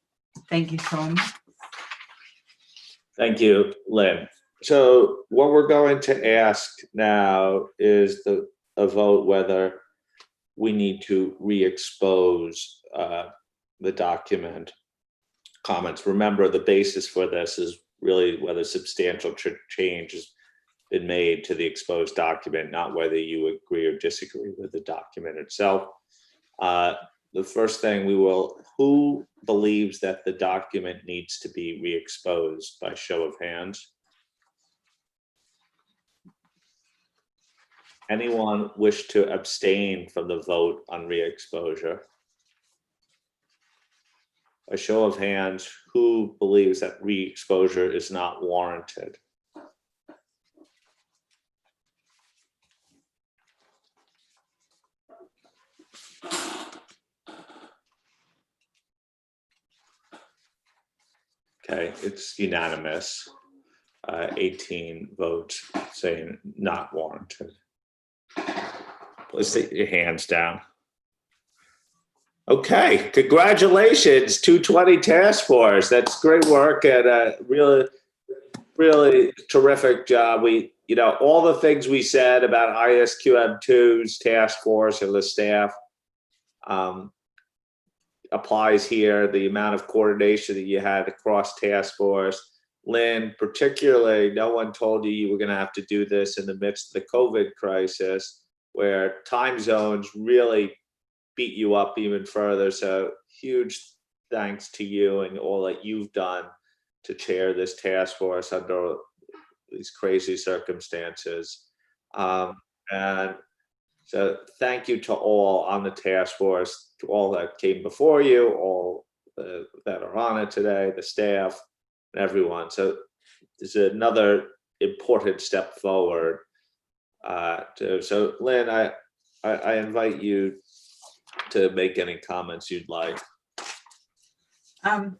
Thank you, Tom.
Thank you, Lynn. So what we're going to ask now is a vote whether we need to re-expose the document comments. Remember, the basis for this is really whether substantial change has been made to the exposed document, not whether you agree or disagree with the document itself. The first thing who believes that the document needs to be re-exposed by show of hands? Anyone wish to abstain from the vote on re-exposure? A show of hands, who believes that re-exposure is not warranted? Okay, it's unanimous. 18 votes saying not warranted. Let's take your hands down. Okay, congratulations, 220 Task Force. That's great work and a really, really terrific job. All the things we said about ISQM2's task force and the staff applies here. The amount of coordination that you had across task force. Lynn, particularly, no one told you were going to have to do this in the midst of the COVID crisis, where time zones really beat you up even further. So huge thanks to you and all that you've done to chair this task force under these crazy circumstances. And so thank you to all on the task force, to all that came before you, all that are on it today, the staff, and everyone. So this is another important step forward. So Lynn, I invite you to make any comments you'd like.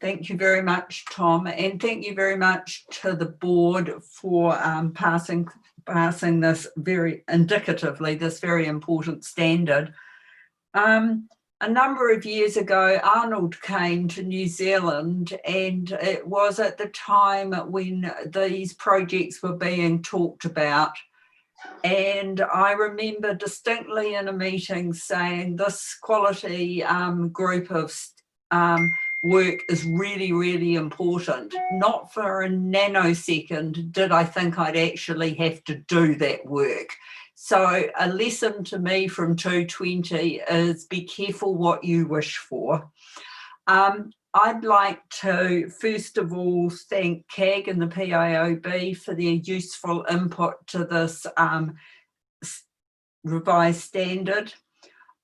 Thank you very much, Tom, and thank you very much to the board for passing this very indicatively, this very important standard. A number of years ago, Arnold came to New Zealand, and it was at the time when these projects were being talked about. And I remember distinctly in a meeting saying this quality group of work is really, really important. Not for a nanosecond did I think I'd actually have to do that work. So a lesson to me from 220 is be careful what you wish for. I'd like to, first of all, thank CAG and the PIOB for their useful input to this revised standard.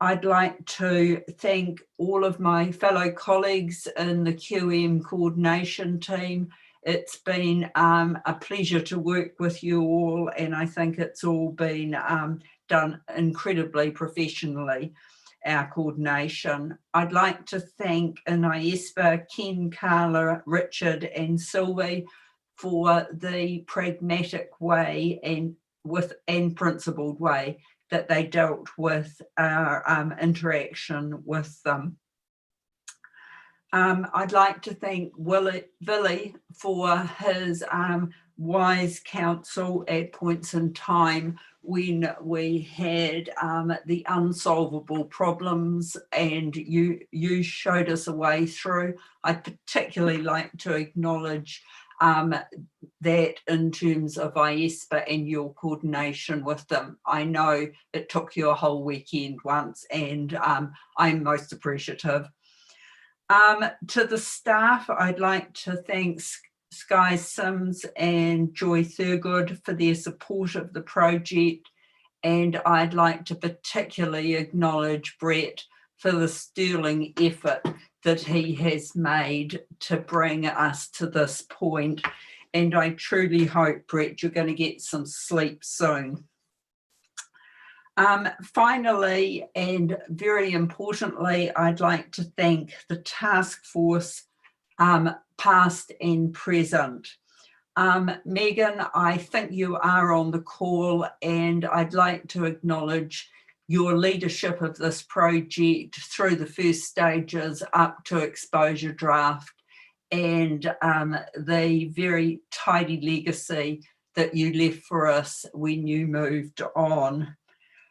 I'd like to thank all of my fellow colleagues in the QM coordination team. It's been a pleasure to work with you all, and I think it's all been done incredibly professionally, our coordination. I'd like to thank IAASB, Ken, Carla, Richard and Sylvie for the pragmatic way and principled way that they dealt with our interaction with them. I'd like to thank Willie for his wise counsel at points in time when we had the unsolvable problems, and you showed us a way through. I'd particularly like to acknowledge that in terms of IAASB and your coordination with them. I know it took you a whole weekend once, and I'm most appreciative. To the staff, I'd like to thank Sky Sims and Joy Thurgood for their support of the project, and I'd like to particularly acknowledge Brett for the sterling effort that he has made to bring us to this point. And I truly hope, Brett, you're going to get some sleep soon. Finally, and very importantly, I'd like to thank the task force, past and present. Megan, I think you are on the call, and I'd like to acknowledge your leadership of this project through the first stages up to exposure draft, and the very tidy legacy that you left for us when you moved on.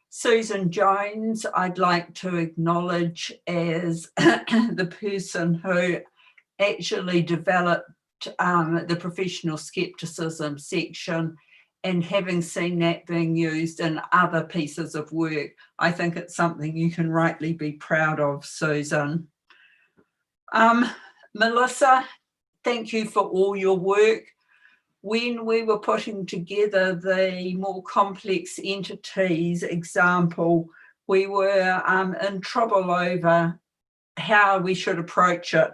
Susan Jones, I'd like to acknowledge as the person who actually developed the professional skepticism section, and having seen that being used in other pieces of work, I think it's something you can rightly be proud of, Susan. Melissa, thank you for all your work. When we were putting together the more complex entities example, we were in trouble over how we should approach it.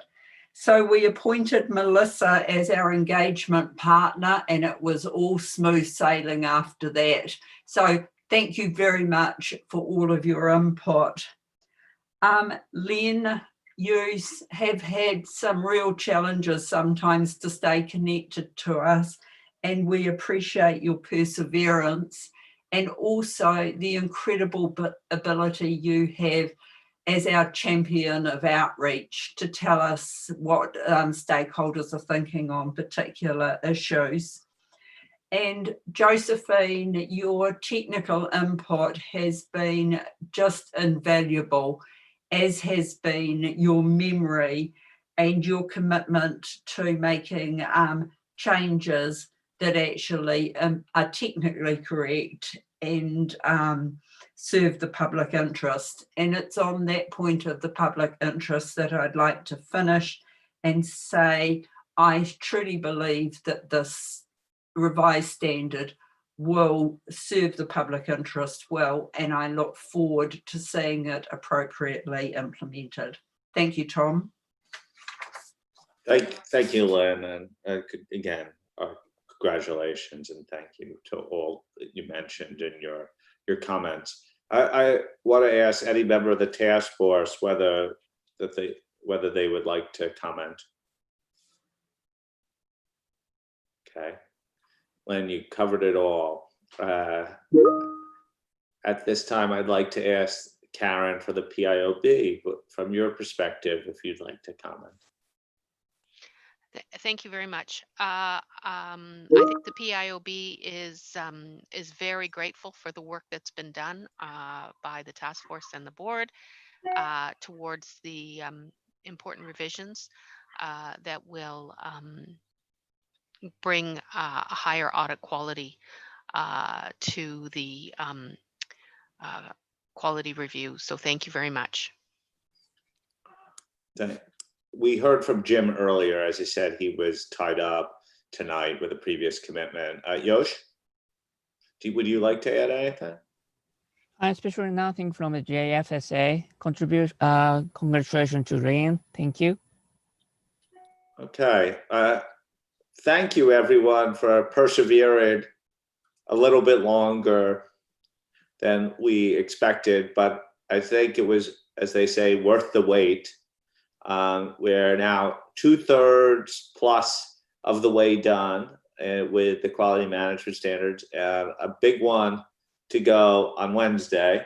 So we appointed Melissa as our engagement partner, and it was all smooth sailing after that. So thank you very much for all of your input. Len, you have had some real challenges sometimes to stay connected to us, and we appreciate your perseverance and also the incredible ability you have as our champion of outreach to tell us what stakeholders are thinking on particular issues. And Josephine, your technical input has been just invaluable, as has been your memory and your commitment to making changes that actually are technically correct and serve the public interest. And it's on that point of the public interest that I'd like to finish and say I truly believe that this revised standard will serve the public interest well, and I look forward to seeing it appropriately implemented. Thank you, Tom.
Thank you, Lynn, and again, congratulations and thank you to all that you mentioned in your comments. I want to ask any member of the task force whether they would like to comment. Okay, Lynn, you covered it all. At this time, I'd like to ask Karen for the PIOB, from your perspective, if you'd like to comment.
Thank you very much. I think the PIOB is very grateful for the work that's been done by the task force and the board towards the important revisions that will bring a higher audit quality to the quality review. So thank you very much.
We heard from Jim earlier. As I said, he was tied up tonight with a previous commitment. Yosh, would you like to add anything?
Especially nothing from the JFSA. Congratulations to Ryan. Thank you.
Okay. Thank you, everyone, for persevering a little bit longer than we expected, but I think it was, as they say, worth the wait. We're now 2/3 plus of the way done with the quality management standards, and a big one to go on Wednesday.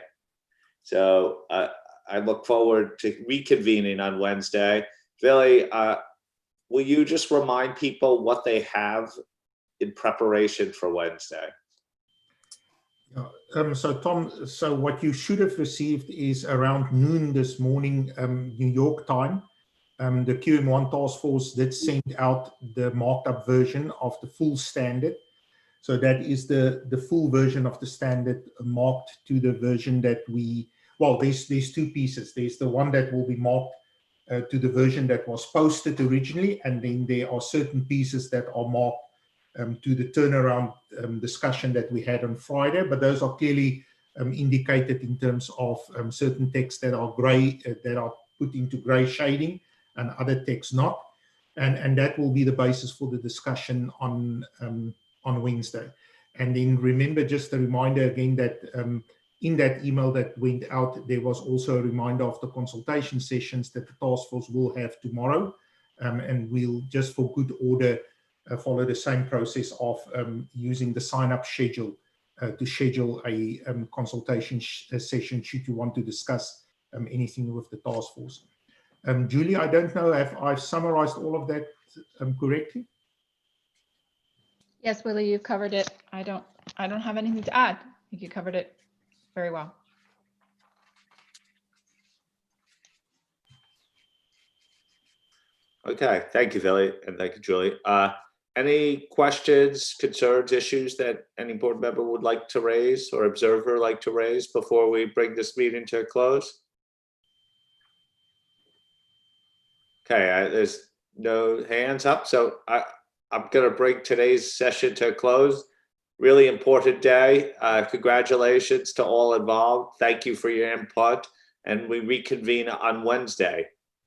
So I look forward to reconvening on Wednesday. Billy, will you just remind people what they have in preparation for Wednesday?
So Tom, so what you should have received is around noon this morning, New York time. The QM1 task force did send out the marked up version of the full standard. So that is the full version of the standard marked to the version that we, well, there's two pieces. There's the one that will be marked to the version that was posted originally, and then there are certain pieces that are marked to the turnaround discussion that we had on Friday, but those are clearly indicated in terms of certain texts that are gray, that are put into gray shading, and other texts not. And that will be the basis for the discussion on Wednesday. And then remember, just a reminder again that in that email that went out, there was also a reminder of the consultation sessions that the task force will have tomorrow. And we'll, just for good order, follow the same process of using the sign-up schedule to schedule a consultation session should you want to discuss anything with the task force. Julie, I don't know if I've summarized all of that correctly.
Yes, Willie, you've covered it. I don't have anything to add. I think you covered it very well.
Okay, thank you, Billy, and thank you, Julie. Any questions, concerns, issues that any board member would like to raise or observer like to raise before we bring this meeting to a close? Okay, there's no hands up, so I'm going to bring today's session to a close. Really important day. Congratulations to all involved. Thank you for your input, and we reconvene on Wednesday.